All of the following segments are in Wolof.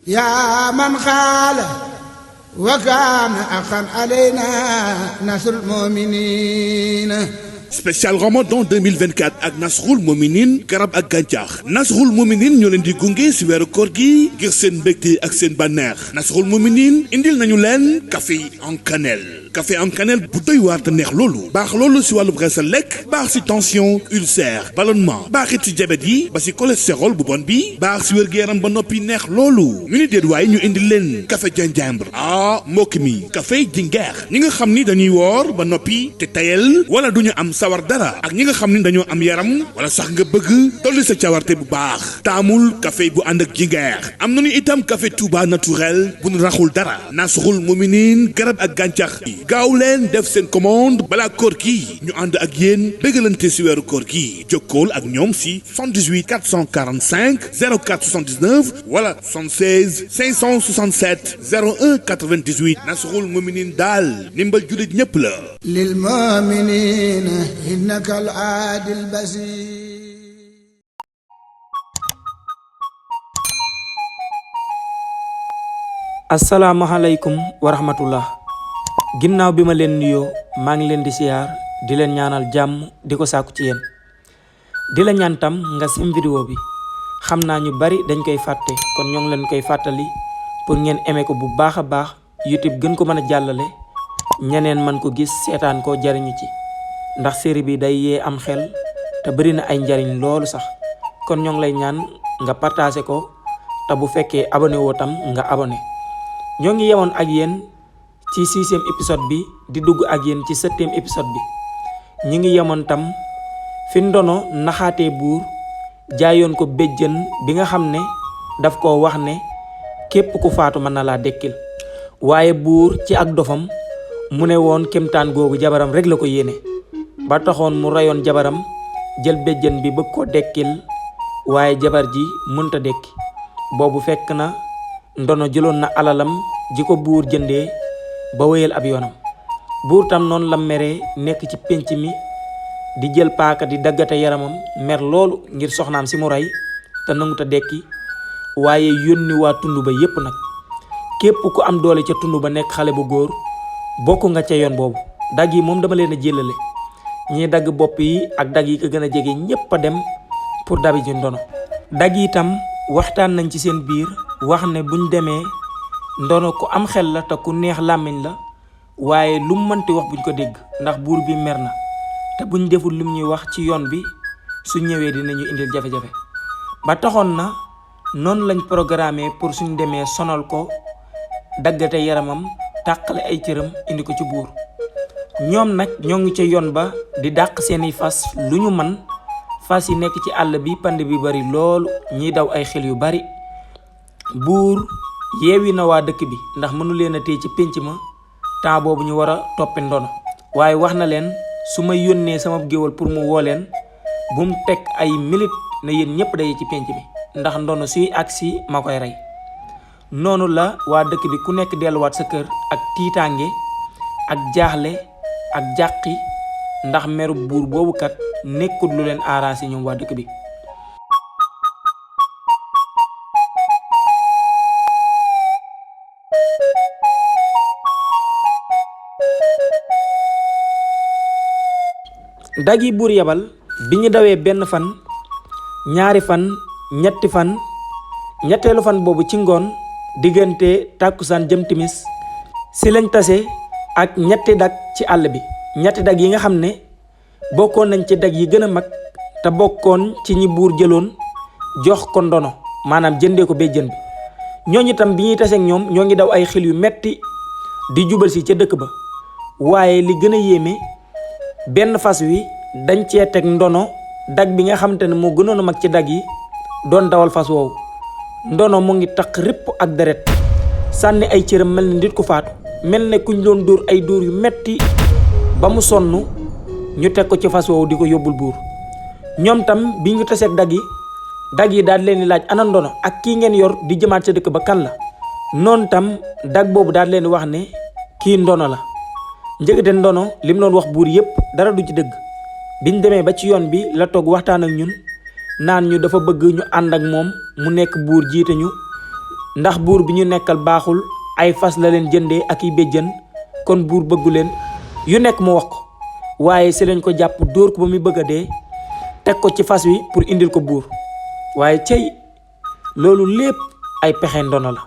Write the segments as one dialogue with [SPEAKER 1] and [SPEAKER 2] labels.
[SPEAKER 1] يا من قال وكان أخا علينا نصر المؤمنين.
[SPEAKER 2] spécial Ramadan 2024 ak Nasrul Mominin garab ak gàncax Nasrul Mominin ñoo leen di gunge si weeru koor gi ngir seen mbégte ak seen bànneex Nasrul Mominin indil nañu leen café en cannelle bu doy waar te neex loolu baax loolu si wàllu graisse lekk baax si tension ulcère ballonnement baaxit si diabète yi ba si cholestérol bu bon bi baax si wér-gu-yaram ba noppi neex loolu ñu ni déet waaye ñu indil leen café gingembre mbokk mi café jingeer ñi nga xam ni dañuy woor ba noppi te tayel wala duñu am sawar dara ak ñi nga xam ni dañoo am yaram wala sax nga bëgg dolli sa cawarte bu baax taamul café bu ànd ak jingeer am nañu itam café Touba naturel bu nu raxul dara Nasrul Mominin garab ak gàncax gaaw leen def seen commande balaa koor gi ñu ànd ak yéen bégalante si weeru koor gi jokkool ak ñoom si 78 445 04 79 wala 76 567 01 98 Nasrul Mominin daal ndimbal jullit ñëpp la
[SPEAKER 1] lil mu'minina innaka al-aadil basiir.
[SPEAKER 3] asalaamaaleykum wa rahmatullah ginnaaw bi ma leen nuyoo maa ngi leen di siyaar di leen ñaanal jàmm di ko sàkku ci yéen di la ñaan tam nga sim vidéo bi xam naa ñu bari dañ koy fàtte kon ñoo ngi leen koy fàttali pour ngeen aimé ko bu baax a baax YouTube gën ko mën a jàllale ñeneen man ko gis seetaan ko jariñu ci ndax série bi day yee am xel te bari na ay njariñ loolu sax kon ñoo ngi lay ñaan nga partagé ko te bu fekkee abonné woo tam nga abonné ñoo ngi yemoon ak yéen ci 6e épisode bi di dugg ak yéen ci 7e épisode bi ñi ngi yemoon tam fi ndono naxaatee buur jaayoon ko béjjën bi nga xam ne daf ko wax ne képp ku faatu mën na laa dekkil waaye buur ci ak dofam mu ne woon kémtaan googu jabaram rek la ko yéene ba taxoon mu rayoon jabaram jël béjjën bi bëgg ko dekkil waaye jabar ji mënta dekki boobu fekk na ndono jëloon na alalam ji ko buur jëndee ba wéyal ab yoonam buur tam noonu la meree nekk ci pénc mi di jël paaka di daggate yaramam mer loolu ngir soxnaam si mu rey te nanguta dekki waaye yónni waa tund ba yépp nag képp ku am doole ca tund ba nekk xale bu góor bokk nga ca yoon boobu dagg yi moom dama leen a jëlale ñii dagg bopp yi ak dagg yi ko gën a jege ñépp a dem pour dabi ji ndono dagg yi tam waxtaan nañ ci seen biir wax ne buñ demee ndono ku am xel la te ku neex làmmiñ la waaye lu mu mënti wax buñ ko dégg ndax buur bi mer na te buñ deful lim ñuy wax ci yoon bi su ñëwee dinañu indil jafe-jafe ba taxoon na noonu lañ programmé pour suñ demee sonal ko daggate yaramam tàqale ay cëram indi ko ci buur ñoom nag ñoo ngi ca yoon ba di dàq seeni fas lu ñu man fas yi nekk ci àll bi pand bi bari loolu ñiy daw ay xel yu bari buur yeewi na waa dëkk bi ndax mënu leen a téye ci pénc ma temps boobu ñu war a toppi ndono waaye wax na leen su ma yónnee sama géwal pour mu woo leen bu mu teg ay minute na yéen ñëpp daje ci pénc bi ndax ndono suy agsi ma koy rey noonu la waa dëkk bi ku nekk delluwaat sa kër ak tiitaange ak jaaxle ak jàqi ndax meru buur boobu kat nekkul lu leen arrangé ñoom waa dëkk bi dag yi buur yebal bi ñu dawee benn fan ñaari fan ñetti fan ñetteelu fan boobu ci ngoon diggante tàkkusaan jëm timis si lañ tase ak ñetti dag ci àll bi ñetti dag yi nga xam ne bokkoon nañ ci dag yi gën a mag te bokkoon ci ñi buur jëloon jox ko ndono maanaam jëndee ko béjjën bi ñooñu tam bi ñuy taseek ñoom ñoo ngi daw ay xel yu metti di jubal si ca dëkk ba waaye li gën a yéeme benn fas wi dañ cee teg ndono dag bi nga xamante ne moo gënoon a mag ci dag yi doon dawal fas woowu ndono mu ngi taq ripp ak deret sànni ay cëram mel ni nit ku faatu mel ne kuñ doon dóor ay dóor yu metti ba mu sonn ñu teg ko ci fas woowu di ko yóbbul buur ñoom tam bi ñu taseeg dag yi daal leen di laaj ana ndono ak kii ngeen yor di jëmaat sa dëkk ba kan la noonu tam dag boobu daal leen di wax ne kii ndono la njëgate ndono lim doon wax buur yépp dara du ci dëgg biñ demee ba ci yoon bi la toog waxtaan ak ñun naan ñu dafa bëgg ñu ànd ak moom mu nekk buur jiite ñu ndax buur bi ñu nekkal baaxul, ay fas la leen jëndee ak i béjjën, kon buur bëggu leen. yu nekk mu wax ko, waaye si lañ ko jàpp dóor ko ba muy bëgg a dee, teg ko ci fas wi pour indil ko buur. waaye cey loolu lépp ay pexe ndono la,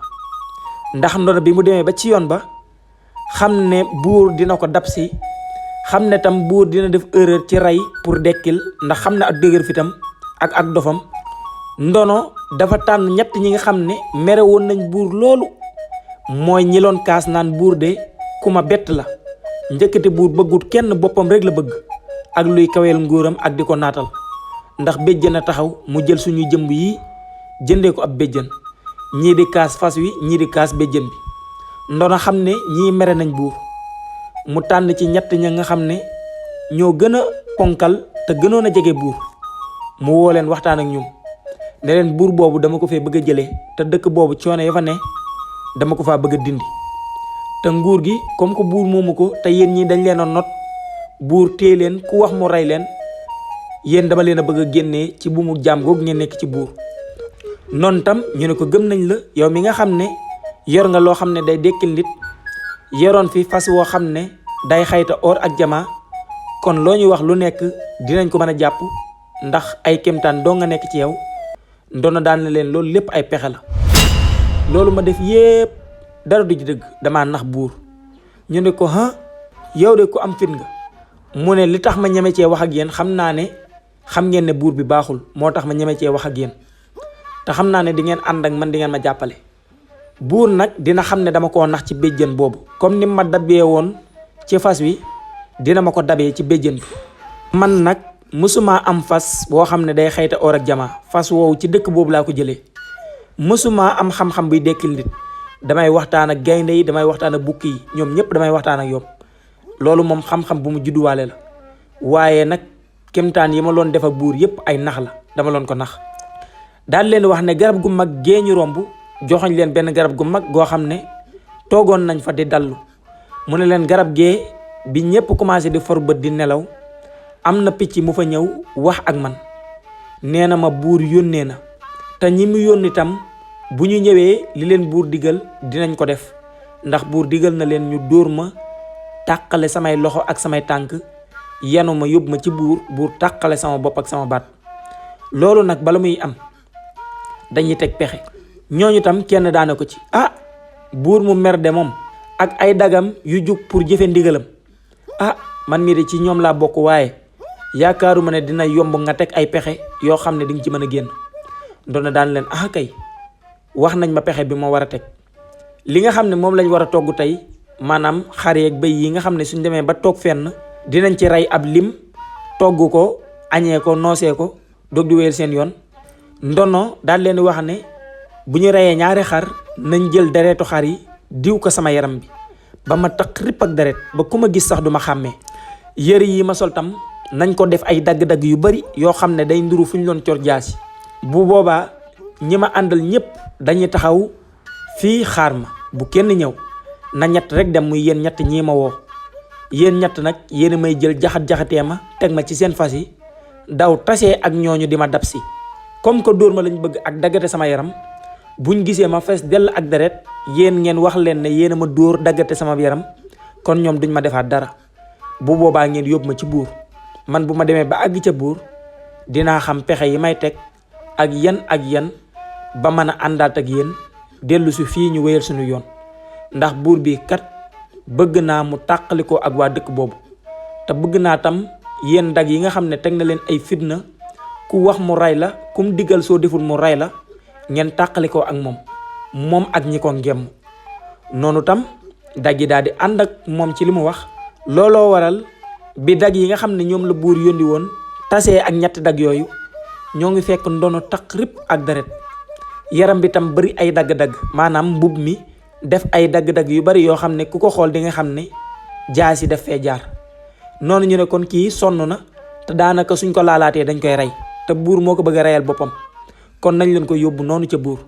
[SPEAKER 3] ndax ndono bi mu demee ba ci yoon ba xam ne buur dina ko dab si, xam ne tam buur dina def erreur ci rey pour dekkil, ndax xam ne ak dëgër fitam ak dofam. ndono dafa tànn ñett ñi nga xam ne mere woon nañ buur loolu, mooy ñi loon kaas naan buur de ku ma bett la, njëkkate buur bëggut kenn, boppam rek la bëgg ak luy kaweel nguuram ak di ko naatal. ndax béjjën a taxaw mu jël suñu jëmb yi jëndee ko ab béjjën, ñii di kaas fas wi, ñii di kaas béjjën bi. ndono xam ne ñii mere nañ buur, mu tànn ci ñett ña nga xam ne ñoo gën a ponkal te gënoon a jege buur, mu woo leen waxtaan ak ñoom ne leen buur boobu dama ko fee bëgg a jëlee, te dëkk boobu coono ya fa ne dama ko faa bëgg a dindi, te nguur gi comme que buur moomu ko, te yéen ñi dañ leen a not, buur téye leen, ku wax mu rey leen, yéen dama leen a bëgg a génnee ci buumu jaam googu ngeen nekk ci buur. noonu tam ñu ne ko gëm nañ la, yow mi nga xam ne yor nga loo xam ne day dekkil nit, yoroon fi fas woo xam ne day xayta or ak jamaa, kon loo ñu wax lu nekk dinañ ko mën a jàpp, ndax ay kéemtaan doo nga nekk ci yow. ndono daan na leen loolu lépp ay pexe la, loolu ma def yépp dara du ci dëgg, damaa nax buur. ñu ne ko yow de ku am fit nga. mu ne li tax ma ñeme cee wax ak yéen, xam naa ne xam ngeen ne buur bi baaxul, moo tax ma ñeme cee wax ak yéen, te xam naa ne di ngeen ànd ak man, di ngeen ma jàppale. buur nag dina xam ne dama koo nax ci béjjën boobu, comme ni ma dabee woon ci fas wi, dina ma ko dabee ci béjjën bi. man nag mësuma am fas boo xam ne day xayta or ak jamaa, fas woowu ci dëkk boobu laa ko jëlee. mësuma am xam-xam buy dekkil nit, damay waxtaan ak gaynde yi, damay waxtaan ak bukki yi, ñoom ñëpp damay waxtaan ak yoom. loolu moom xam-xam bu mu judduwaale la, waaye nag kemtaan yi ma loon def ak buur yépp ay nax la, dama loon ko nax. daal leen wax ne garab gu mag gee ñu romb, joxoñ leen benn garab gu mag goo xam ne toogoon nañ fa di dallu. mu ne leen garab gee bi ñépp commencé di for bët di nelaw, am na picc mu fa ñëw wax ak man, nee na ma buur yónnee na, te ñi mu yónni tam bu ñu ñëwee li leen buur digal dinañ ko def, ndax buur digal na leen ñu dóor ma, tàqale samay loxo ak samay tànk, yanu ma yóbbu ma ci buur tàqale sama bopp ak sama baat. loolu nag bala muy am dañuy teg pexe. ñooñu tam kenn daane ko ci, buur mu mer de moom ak ay dagam yu jug pour jëfe ndigalam, man mii de ci ñoom laa bokk, waaye yaakaaruma ne dina yomb nga teg ay pexe yoo xam ne di nga ci mën a génn. ndono daan leen kay wax nañ ma pexe bi ma war a teg. li nga xam ne moom lañ war a togg tey, maanaam xar yeeg bëy yi nga xam ne suñ demee ba toog fenn dinañ ci rey ab lim, togg ko, añee ko, noosee ko, doog di wéyal seen yoon. ndono daal leen wax ne bu ñu reyee ñaari xar nañ jël deretu xar yi diw ko sama yaram bi ba ma taq ripp ak deret, ba ku ma gis sax du ma xàmmee. yëre yi ma sol tam nañ ko def ay dagg-dagg yu bari yoo xam ne day nduru fu ñu doon cor jaasi. bu boobaa ñi ma àndal ñépp dañuy taxaw fii xaar ma, bu kenn ñëw, na ñett rek dem, muy yéen ñett ñii ma woo. yéen ñett nag yéen may jël jaxatee ma, teg ma ci seen fas yi, daw tasee ak ñooñu di ma dab si. comme que dóor ma lañ bëgg ak daggate sama yaram, buñ gisee ma fees dell ak deret, yéen ngeen wax leen ne yéen a ma dóor daggate sama yaram, kon ñoom duñ ma defaat dara. bu boobaa ngeen yóbbu ma ci buur, man bu ma demee ba àgg ca buur dinaa xam pexe yi may teg ak yan ba mën a àndaat ak yéen dellu si fii ñu wéyal suñu yoon. ndax buur bi kat bëgg naa mu tàqalikoo ak waa dëkk boobu, te bëgg naa tam yéen dag yi nga xam ne teg na leen ay fitna, ku wax mu ray la, kum diggal soo deful mu ray la, ngeen tàqalikoo ak moom ak ñi ko ngemm. noonu tam dag yi daal di ànd ak moom ci li mu wax. looloo waral bi dag yi nga xam ne ñoom la buur yónni woon tasee ak ñetti dag yooyu, ñoo ngi fekk ndono taq rip ak deret, yaram bi tam bari ay dagg-dagg, maanaam mbub mi def ay dagg-dagg yu bari yoo xam ne ku ko xool di nga xam ne jaasi def fee jaar. noonu ñu ne kon kii sonn na, te daanaka suñ ko laalaatee dañ koy rey, te buur moo ko bëgg a reyal boppam, kon nañ leen ko yóbbu noonu ca buur.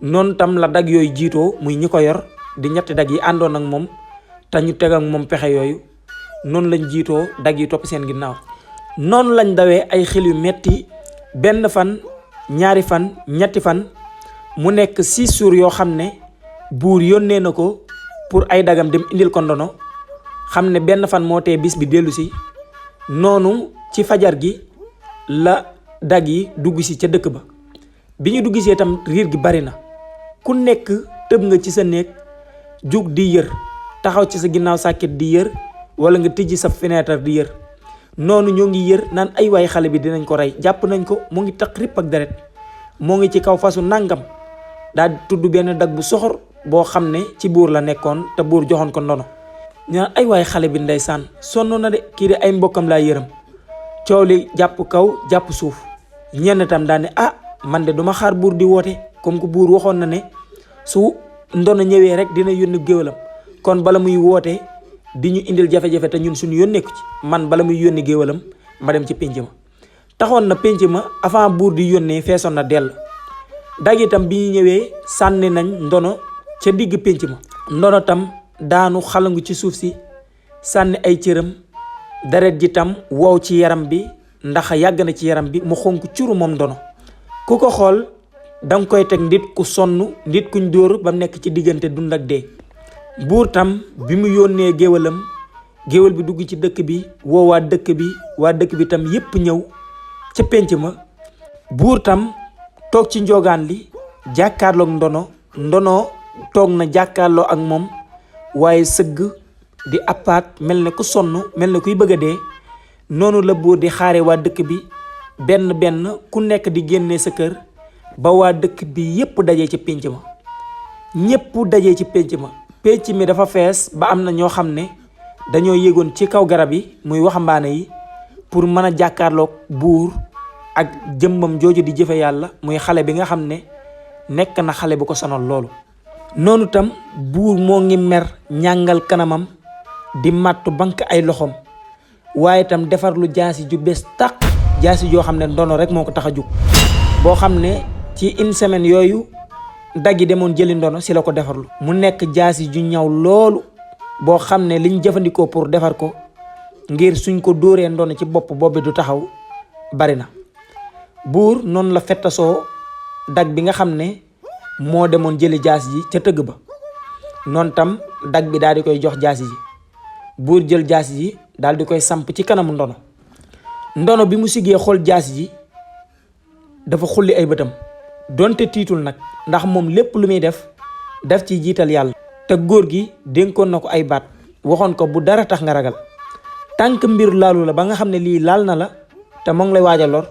[SPEAKER 3] noonu tam la dag yooyu jiitoo, muy ñi ko yor di ñetti dag yi àndoon ak moom, te ñu teg ak moom pexe yooyu. noonu lañ jiitoo, dag yi topp seen ginnaaw. noonu lañ dawee ay xel yu metti, benn fan, ñaari fan, ñetti fan, mu nekk 6 jours yoo xam ne buur yónnee na ko pour ay dagam dem indil ko ndono xam ne benn fan moo tee bis bi dellu si noonu ci fajar gi la dag yi dugg si ca dëkk ba. bi ñu dugg see itam riir gi bari na ku nekk tëb nga ci sa néeg jug di yër taxaw ci sa ginnaaw sàkket di yër wala nga tijji sa fenêtre di yër noonu ñoo ngi yër naan ay waay xale bi dinañ ko rey jàpp nañ ko mu ngi taq ripp ak deret moo ngi ci kaw fasu nangam daal di tudd benn dag bu soxor boo xam ne ci buur la nekkoon te buur joxoon ko ndono ñu naan ay waay xale bi ndeysaan sonn na de kii de ay mbokkam laa yërëm coow li jàpp kaw jàpp suuf ñenn tam daal ne man de duma xaar buur di woote comme que buur waxoon na ne su ndono ñëwee rek dina yónni géwalam kon bala muy woote di ñu indil jafe-jafe te ñun suñu yoon nekku ci man bala muy yónni géwalam ma dem ci pénc ma taxoon na pénc ma avant buur di yónnee feesoon na dell dag itam bi ñu ñëwee sànni nañ ndono ca digg pénc ma ndono tam daanu xalangu ci suuf si sànni ay cëram deret ji tam wow ci yaram bi ndax yàgg na ci yaram bi mu xonk curu moom ndono ku ko xool danga koy teg nit ku sonn nit kuñ dóor ba mu nekk ci diggante dund ak dee. buur tam bi mu yónnee géwalam géwal bi dugg ci dëkk bi woo waa dëkk bi tam yépp ñëw ca pénc ma buur tam toog ci njogaan li jàkkaarloog ndono toog na jàkkaarloo ak moom waaye sëgg di appaat mel ne ku sonn mel ne kuy bëgg a dee noonu la buur di xaare waa dëkk bi benn ku nekk di génnee sa kër ba waa dëkk bi yépp dajee ci pénc ma ñépp dajee ci pénc ma pénc mi dafa fees ba am na ñoo xam ne dañoo yéegoon ci kaw garab yi muy waxambaane yi pour mën a jàkkaarloog buur ak jëmmam jooju di jëfe yàlla muy xale bi nga xam ne nekk na xale bu ko sonal loolu noonu tam buur moo ngi mer ñàngal kanamam di màttu bank ay loxoom waaye tam defar lu jaasi ju bees tàq jaasi joo xam ne ndono rek moo ko tax a jug boo xam ne ci une semaine yooyu daggi demoon jëli ndono si la ko defarlu mu nekk jaasi ju ñaw loolu boo xam ne liñ jëfandikoo pour defar ko ngir suñ ko dóoree ndono ci bopp bi du taxaw bari na buur noonu la fettasoo dag bi nga xam ne moo demoon jëli jaasi ji ca tëgg ba noonu tam dag bi daal di koy jox jaasi ji buur jël jaasi ji daal di koy samp ci kanamu ndono bi mu siggee xool jaasi ji dafa xulli ay bëtam donte tiitul nag ndax moom lépp lu muy def ci jiital yàlla te góor gi dénkoon na ko ay baat waxoon ko bu dara tax nga ragal tànk mbir laalu la ba nga xam ne lii laal na la te moo ngi lay waaj a lor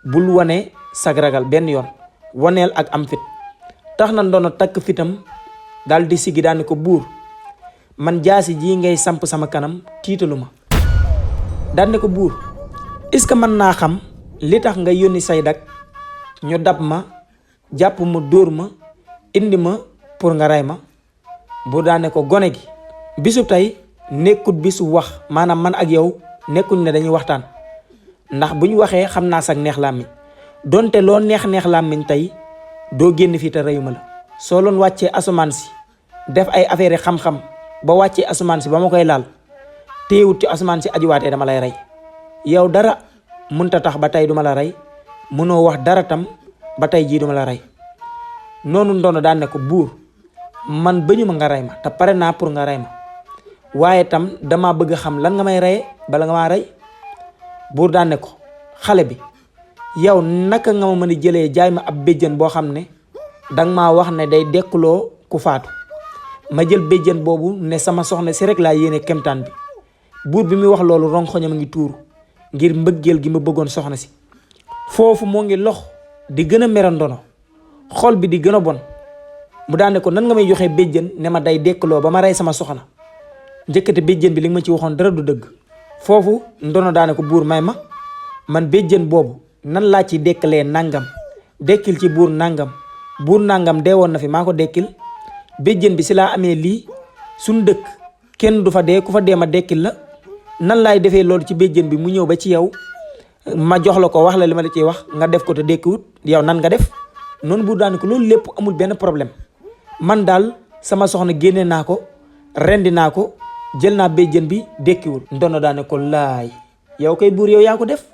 [SPEAKER 3] bul wane sag ragal benn yoon waneel ak am fit tax na ndono takk fitam daal di siggi daani ko buur man jaasi ji ngay samp sama kanam tiitalu ma daal ne ko buur est-ce que mën naa xam li tax nga yónni say dag ñu dab ma jàpp ma dóor ma indi ma pour nga rey ma buur daane ko gone gi bisu tey nekkut bisu wax maanaam man ak yow nekkuñ ne dañuy waxtaan ndax bu ñu waxee xam naa sag neex làmmiñ donte loo neex làmmiñ tey doo génn fii te reyuma la soo loon wàccee asamaan si def ay affaire xam-xam ba wàccee asamaan si ba ma koy laal téewut ci asamaan si ajuwaatee dama lay rey yow dara mënta tax ba tey duma la rey mënoo wax dara tam ba tey jii duma la rey noonu ndono daan ne ko buur man bañu ma nga rey ma te pare naa pour nga rey ma waaye tam dama bëgg xam lan nga may reye bala nga maa rey buur daan ne ko xale bi yow naka nga ma mën a jëlee jaay ma ab béjjën boo xam ne danga maa wax ne day dekkuloo ku faatu ma jël béjjën boobu ne sama soxna si rek laa yéene kemtaan bi buur bi muy wax loolu ronxoñam a ngi tuuru ngir mbëggeel gi ma bëggoon soxna si foofu moo ngi lox di gën a mere ndono xol bi di gën a bon mu daane ko nan nga may joxe béjjën ne ma day dekkaloo ba ma rey sama soxna njëkkate béjjën bi li nga ma ci waxoon dara du dëgg foofu ndono daane ko buur may ma man béjjën boobu nan laa ci dekkalee nangam dekkil ci buur nangam dee woon na fi maa ko dekkil béjjën bi si laa amee lii suñ dëkk kenn du fa dee ku fa dee ma dekkil la nan laay defee loolu ci béjjën bi mu ñëw ba ci yow ma jox la ko wax la li ma la ciy wax nga def ko te dekkiwut yow nan nga def noonu buur daane ko loolu lépp amul benn problème man daal sama soxna génne naa ko rendi naa ko jël naa béjjën bi dekkiwul ndono daane ko laay yow kay buur yow yaa ko def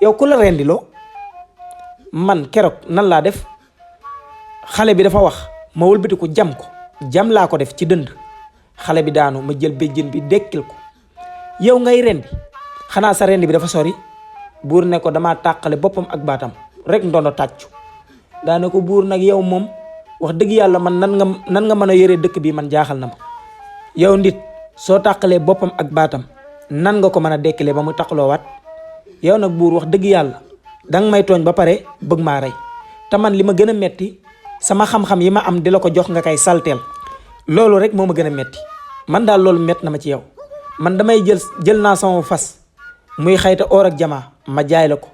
[SPEAKER 3] yow ku la rendi loo man keroog nan laa def xale bi dafa wax ma wëlbatiku jam ko, jam laa ko def ci dënd. xale bi daanu, ma jël béjjën bi dekkil ko. yow ngay rendi, xanaa sa rendi bi dafa sori. buur ne ko damaa tàqale boppam ak baatam rek ndono tàccu. daane ko buur nag yow moom wax dëgg yàlla man nan nga mën a yore dëkk bi man jaaxal na ma. yow ndit soo tàqalee boppam ak baatam nan nga ko mën a dekkilee ba mu taqaloowaat. yow nag buur wax dëgg yàlla danga may tooñ ba pare bëgg maa rey, te man li ma gën a metti sama xam-xam yi ma am di la ko jox nga koy salteel. loolu rek moo ma gën a metti, man daal loolu mett na ma ci yow. man damay jël naa sama fas muy xayta or ak jamaa ma jaay la ko,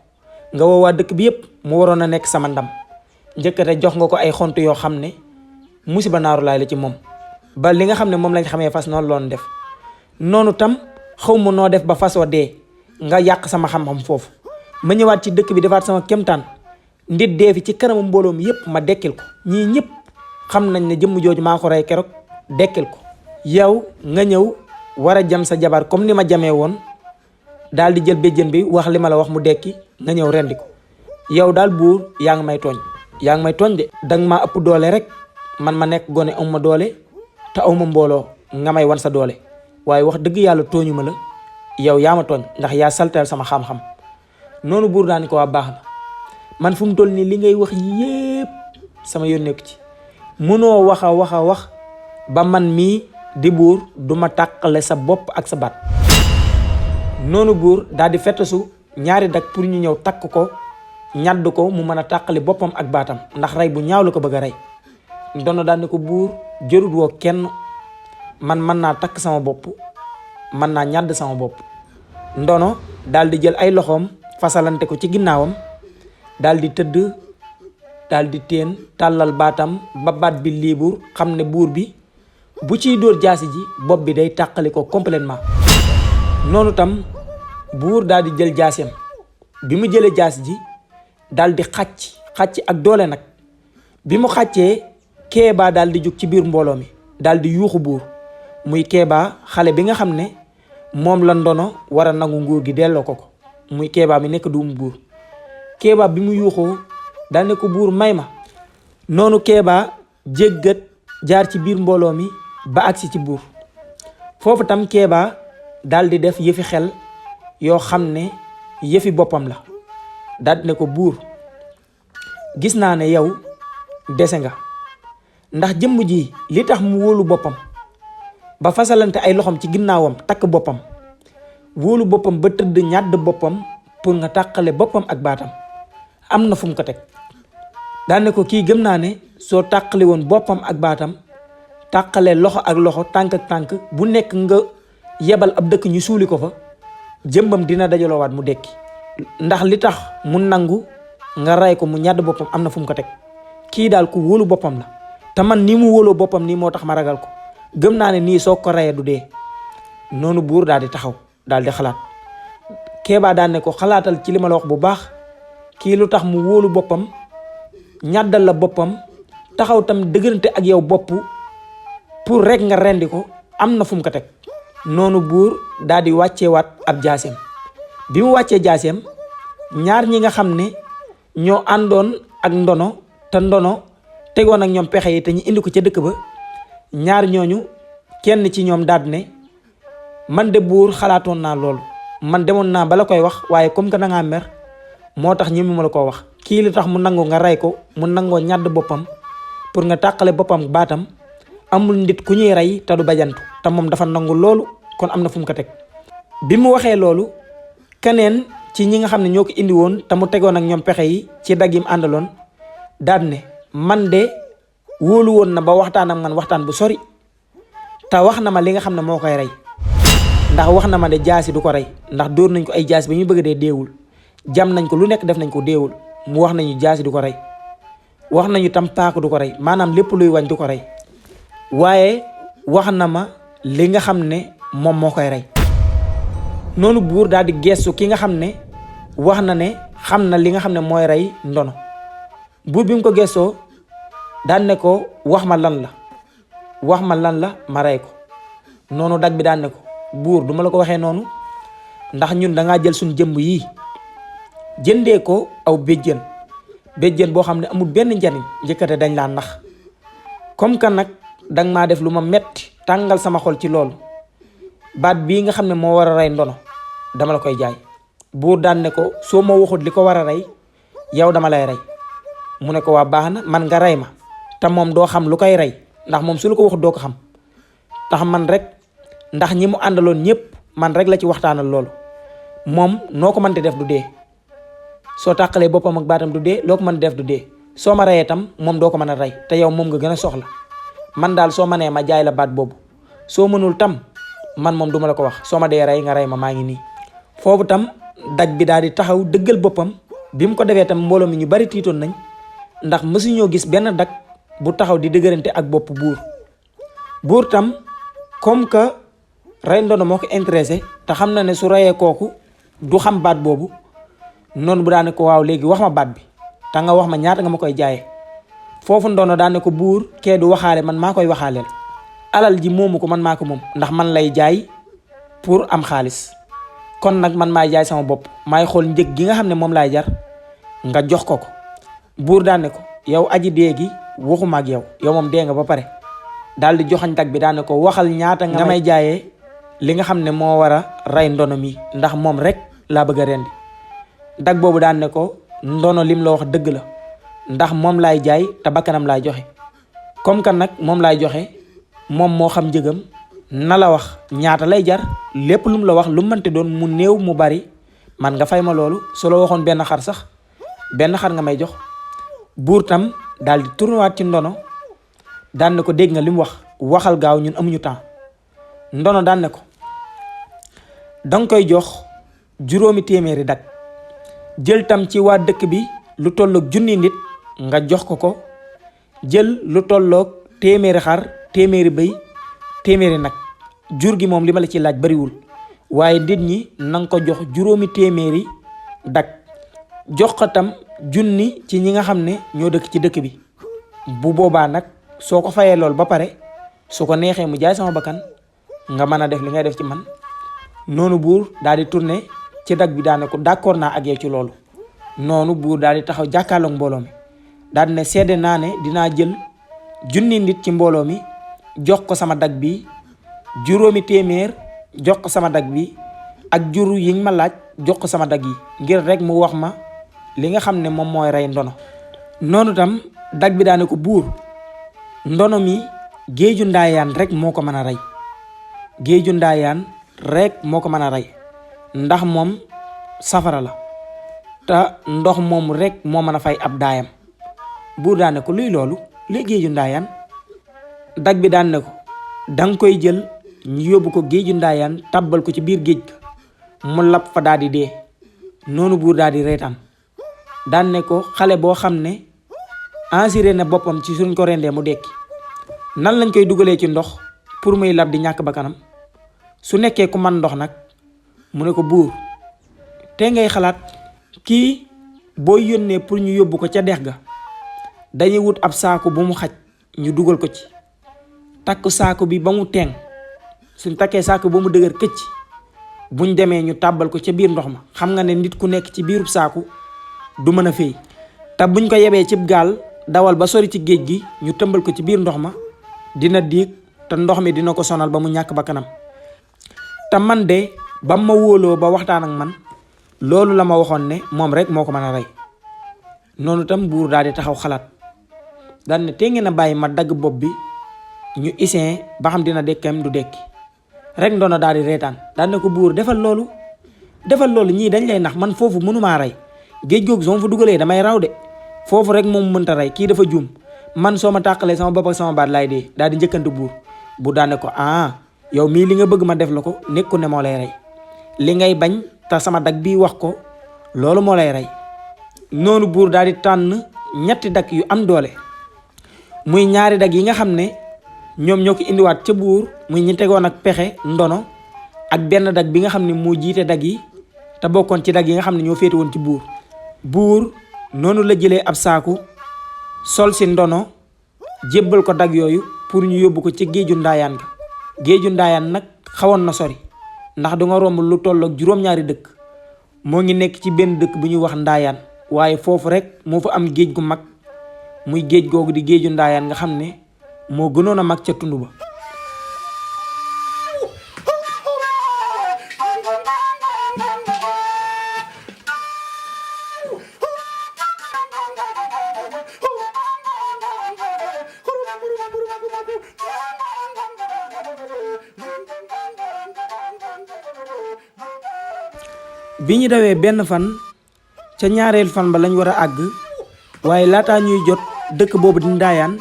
[SPEAKER 3] nga woo waa dëkk bi yépp mu waroon a nekk sama ndam. njëkkate jox nga ko ay xont yoo xam ne musiba naaru laay la ci moom, ba li nga xam ne moom lañ xamee fas noonu loon def. noonu tam xaw ma noo def ba fasoo dee nga yàq sama xam-xam foofu. ma ñëwaat ci dëkk bi defaat sama kemtaan, ndit dee fi ci kanamu mbooloo mi yépp ma dekkil ko. ñii ñëpp xam nañ ne jëmm jooju maa ko rey keroog dekkil ko. yow nga ñëw war a jam sa jabar comme ni ma jamee woon, daal di jël béjjën bi wax li ma la wax mu dekki, nga ñëw rendi ko. yow daal buur yaa ngi may tooñ, yaa ngi may tooñ de. danga maa ëpp doole rek, man ma nekk gone awma doole te awma mbooloo nga may wan sa doole. waaye wax dëgg yàlla tooñu ma la, yow yaa ma tooñ ndax yaa salteel sama xam-xam. noonu buur daani ko waa baax na, man fu mu toll nii li ngay wax yépp sama yoon nekku ci. mënoo wax a wax ba man mii di buur duma tàqale sa bopp ak sa baat. noonu buur daal di fettasu ñaari dak pour ñu ñëw takk ko ñadd ko mu mën a tàqali boppam ak baatam, ndax rey bu ñaaw la ko bëgg a rey. ndono daal ne ko buur jërut woo kenn, man mën naa takk sama bopp, mën naa ñadd sama bopp. ndono daal di jël ay loxoom fasalante ko ci ginnaawam, daal di tëdd, daal di teen tàllal baatam ba baat bi liibur, xam ne buur bi bu ciy dóor jaasi ji bopp bi day tàqali ko complètement. noonu tam buur daal di jël jaaseem, bi mu jëlee jaasi ji daal di xàcc ak doole nag. bi mu xàccee Kéba daal di jug ci biir mbooloo mi daal di yuuxu buur, muy Kéba xale bi nga xam ne moom la ndono war a nangu nguur gi delloo ko, muy Kéba mi nekk duumu buur. Kéba bi mu yuuxoo daal ne ko buur may ma. noonu Kéba jéggat jaar ci biir mbooloo mi ba agsi ci buur. foofu tam Kéba daal di def yëfi xel yoo xam ne yëfi boppam la, daal di ne ko buur gis naa ne yow dese nga, ndax jëmm ji li tax mu wóolu boppam ba fasalante ay loxoom ci ginnaawam takk boppam, wóolu boppam ba tëdd ñàdd boppam pour nga tàqale boppam ak baatam, am na fu mu ko teg. daane ko kii gëm naa ne soo tàqale woon boppam ak baatam, tàqale loxo ak loxo, tànk ak tànk, bu nekk nga yebal ab dëkk ñu suuli ko fa, jëmbam dina dajaloowaat mu dekki. ndax li tax mu nangu nga rey ko mu ñàdd boppam am na fu mu ko teg. kii daal ku wóolu boppam la, te man ni mu wóoloo boppam nii moo tax ma ragal ko. gëm naa ne nii soo ko reyee du dee. noonu buur daal di taxaw daal di xalaat. Kéba daan ne ko xalaatal ci li ma la wax bu baax, kii lu tax mu wóolu boppam ñàddal la boppam, taxaw tam dëgërante ak yow bopp pour rek nga rendi ko, am na fu mu ko teg. noonu buur daal di wàcceewaat ab jaaseem. bi mu wàccee jaaseem, ñaar ñi nga xam ne ñoo àndoon ak ndono te ndono tegoon ak ñoom pexe yi te ñu indi ko ca dëkk ba, ñaar ñooñu kenn ci ñoom daal ne man de buur xalaatoon naa loolu, man demoon naa bala koy wax, waaye comme que da ngaa mer moo tax ñi mu la ko wax. kii li tax mu nangu nga rey ko, mu nangoo ñàdd boppam pour nga tàqale boppam baatam, amul nit ku ñuy rey te du bajantu, te moom dafa nangu loolu, kon am na fu mu ko teg. bi mu waxee loolu, keneen ci ñi nga xam ne ñoo ko indi woon te mu tegoon ak ñoom pexe yi ci dag yim àndaloon daal ne man de wóolu woon na ba waxtaan ak man waxtaan bu sori, te wax na ma li nga xam ne moo koy rey. ndax wax na ma ne jaasi du ko rey, ndax dóor nañ ko ay jaasi ba ñu bëgg dee deewul, jam nañ ko lu nekk def nañ ko deewul, mu wax nañu jaasi du ko rey, wax nañu tam paaka du ko rey, maanaam lépp luy wañ du ko rey. waaye wax na ma li nga xam ne moom moo koy rey. noonu buur daal di geestu ki nga xam ne wax na ne xam na li nga xam ne mooy rey ndono. buur bi mu ko geestoo daan ne ko wax ma lan la ma rey ko. noonu dag bi daan ne ko buur duma la ko waxee noonu, ndax ñun dangaa jël suñ jëmb yii jëndee ko aw béjjën, béjjén boo xam ne amul benn njariñ njëkkate dañ laa nax comme que nag danga maa def lu ma metti tàngal sama xol ci loolu baat bii nga xam ne moo war a rey ndono dama la koy jaay. buur daan ne ko soo ma waxut li ko war a rey yow dama lay rey. mu ne ko waa baax na man nga rey ma te moom doo xam lu koy rey ndax moom su la ko waxut doo ko xam tax man rek ndax ñi mu àndaloon ñëpp man rek la ci waxtaanal loolu moom noo ko mënte def du dee. soo tàqalee boppam ak baatam du dee loo ko mën def du dee soo ma reyee tam moom doo ko mën a rey te yow moom nga gën a soxla man daal soo mënee ma jaay la baat boobu soo mënul tam man moom duma la ko wax soo ma dee rey nga rey ma maa ngi nii. foofu tam daj bi daal di taxaw dëggal boppam bi mu ko defee tam mbooloo mi ñu bari tiitoon nañ ndax mësuñoo gis benn dag bu taxaw di dëgërante ak bopp buur tam comme que rey ndono moo ko intéressé te xam na ne su reyee kooku du xam baat boobu noonu bu daane ko waaw léegi wax ma baat bi te nga wax ma ñaata nga ma koy jaayee. foofu ndono daane ko buur kee du waxaale man maa koy waxaaleel alal ji moomu ko man maa ko moom ndax man lay jaay pour am xaalis kon nag man maay jaay sama bopp maay xool njëg gi nga xam ne moom laay jar nga jox ko. buur daane ko yow aji dee gi waxuma ak yow moom dee nga ba pare daal di joxañ dag bi daane ko waxal ñaata nga may jaayee li nga xam ne moo war a rey ndono mi ndax moom rek laa bëgg a rendi. dag boobu daan ne ko ndono lim la wax dëgg la ndax moom laay jaay te bakkanam laay joxe comme que nag moom laay joxe moom moo xam njëgam na la wax ñaata lay jar lépp lu mu la wax lu mënte doon mu néew mu bari man nga fay ma loolu su la waxoon benn xar sax benn xar nga may jox. buur tam daal di tournewaat ci ndono daan ne ko dégg nga li mu wax waxal gaaw ñun amuñu temps. ndono daan ne ko danga koy jox 5 téeméeri dag jël tam ci waa dëkk bi lu tolloog 1,000 nit nga jox ko jël lu tolloog 100 xar 100 bëy 100 nag jur gi moom li ma la ci laaj bariwul waaye nit ñi nanga ko jox 5 téeméeri dag jox ko tam 1,000 ci ñi nga xam ne ñoo dëkk ci dëkk bi. bu boobaa nag soo ko fayee loolu ba pare su ko neexee mu jaay sama bakkan nga mën a def li ngay def ci man. noonu buur daal di tourné ci dag bi daane ko d'accord naa ak yow ci loolu. noonu buur daal di taxaw jàkkaarloog mbooloo mi daal di ne seede naa ne dinaa jël 1,000 nit ci mbooloo mi jox ko sama dag bi 5 téeméer jox ko sama dag bi ak jur yi ma laaj jox ko sama dag yi ngir rek mu wax ma li nga xam ne moom mooy rey ndono. noonu tam dag bi daane ko buur ndono mi géeju ndaayaan rek moo ko mën a rey géeju ndaayaan rek moo ko mën a rey ndax moom safara la te ndox moom rek moo mën a fay ab daayam. buur daane ko luy loolu luy géeju ndaayaan. dag bi daan ne ko danga koy jël ñu yóbbu ko géeju ndaayaan tàbbal ko ci biir géej ga mu lab fa daal di dee. noonu buur daal di reetaan daan ne ko xale boo xam ne assuré na boppam ci suñ ko rendee mu dekki nan lañ koy dugalee ci ndox pour muy lab di ñàkk bakkanam su nekkee ku man ndox nag. mu ne ko buur te ngay xalaat kii boo yónnee pour ñu yóbbu ko ca dex ga dañuy wut ab saaku bu mu xaj ñu dugal ko ci takk saaku bi ba mu teeng suñ takkee saaku ba mu dëgër këcc buñ demee ñu tàbbal ko ca biir ndox ma xam nga ne nit ku nekk ci biirub saaku du mën a féey te buñ ko yebee cib gaal dawal ba sori ci géej gi ñu tëmbal ko ci biir ndox ma dina diig te ndox mi dina ko sonal ba mu ñàkk bakkanam. te man de ba ma wóoloo ba waxtaan ak man loolu la ma waxoon ne moom rek moo ko mën a rey. noonu tam buur daal di taxaw xalaat daal ne te ngeen a bàyyi ma dagg bopp bi ñu isin ba xam dina dekkam du dekki rek ndono daal di reetaan daal ne ko buur defal loolu ñii dañ lay nax man foofu mënumaa rey géej googu soo ma fa dugalee damay raw de foofu rek moom mënta rey kii dafa juum man soo ma tàqalee sama bopp ak sama baat laay dee daal di njëkkante buur daal ne ko yow mii li nga bëgg ma def la ko nekku ne moo lay rey li ngay bañ te sama dag bii wax ko loolu moo lay rey. noonu buur daal di tànn 3 dag yu am doole muy 2 dag yi nga xam ne ñoom ñoo ko indiwaat ca buur muy ñi tegoon ak pexe ndono ak benn dag bi nga xam ne moo jiite dag yi te bokkoon ci dag yi nga xam ne ñoo féete woon ci buur noonu la jëlee ab saaku sol si ndono jébbal ko dag yooyu pour ñu yóbbu ko ci géeju ndaayaan ga. géeju ndaayaan nag xawoon na sori ndax du nga romb lu tolloog 7 dëkk moo ngi nekk ci benn dëkk bu ñuy wax ndaayaan waaye foofu rek moo fa am géej gu mag muy géej googu di géeju ndaayaan nga xam ne moo gënoon a mag ca tund ba. bi ñu dawee benn fan ca ñaareel fan ba lañ war a àgg waaye laataa ñuy jot dëkk boobu di ndaayaan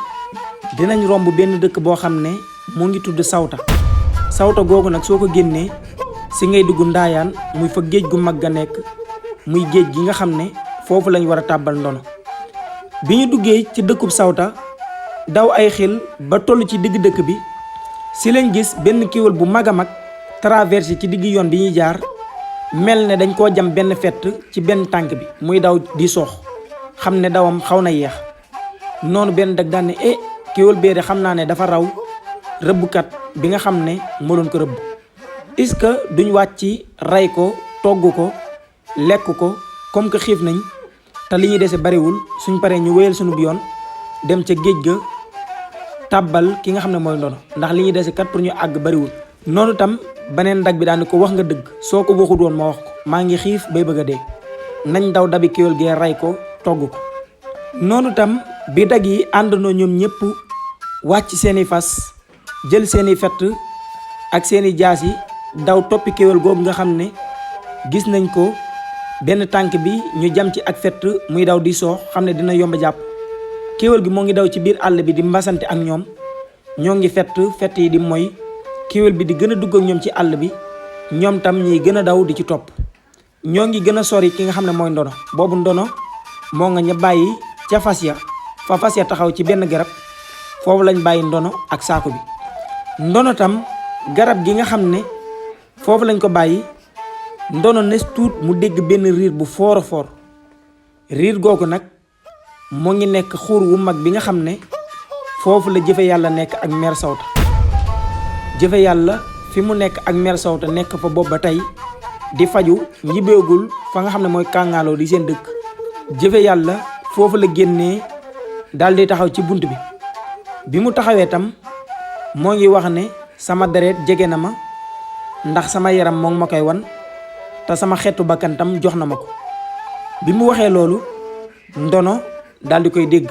[SPEAKER 3] dinañ romb benn dëkk boo xam ne mu ngi tudd sawta googu nag soo ko génnee si ngay dugg ndaayaan muy fa géej gu mag ga nekk muy géej gi nga xam ne foofu lañ war a tàbbal ndono. bi ñu duggee ci dëkkub sawta daw ay xel ba toll ci digg dëkk bi si lañ gis benn kéwél bu mag a mag traversé ci digg yoon bi ñuy jaar mel ne dañ koo jam benn fett ci benn tànk bi muy daw di soox xam ne dawam xaw na yeex noonu benn dag daan ne kéwél bee de xam naa ne dafa raw rëbbkat bi nga xam ne moo doon ko rëbb est-ce que duñ wàcc rey ko togg ko lekk ko comme que xiif nañ te li ñuy dese bariwul suñ paree ñu wéyal sunu yoon dem ca géej ga tàbbal ki nga xam ne mooy ndono ndax li ñuy dese kat pour ñu àgg bariwul. noonu tam beneen dag bi daan ko wax nga dëgg soo ko waxut woon ma wax ko maa ngi xiif bay bëgg a dee nañ daw dabi kéwél gee rey ko togg ko. noonu tam bi dag yi àndandoo ñoom ñëpp wàcc seeni fas jël seeni fett ak seeni jaas yi daw toppi kéwél googu nga xam ne gis nañ ko benn tànk bi ñu jam ci ak fett muy daw di soox xam ne dina yomb jàpp. kéwél gi moo ngi daw ci biir àll bi di mbasante ak ñoom ñoo ngi fett yi di moy kéwél bi di gën a dugg ak ñoom ci àll bi ñoom tam ñiy gën a daw di ci topp. ñoo ngi gën a sori ki nga xam ne mooy ndono boobu ndono moo nga ña bàyyi ca fas ya fa fas ya taxaw ci benn garab foofu lañ bàyyi ndono ak saako bi. ndono tam garab gi nga xam ne foofu lañ ko bàyyi ndono nes tuut mu dégg benn riir bu foor a foor riir googu nag moo ngi nekk xuur wu mag bi nga xam ne foofu la jëfe yàlla nekk ak mère sawta. jëfe yàlla fi mu nekk ak mère sawta nekk fa bopp ba tey di faju njibeegul fa nga xam ne mooy kàngaaloo di seen dëkk. jëfe yàlla foofu la génnee daal di taxaw ci bunt bi mu taxawee tam moo ngi wax ne sama deret jege na ma ndax sama yaram moo ngi ma koy wan te sama xeetu bakkan tam jox na ma ko. bi mu waxee loolu ndono daal di koy dégg.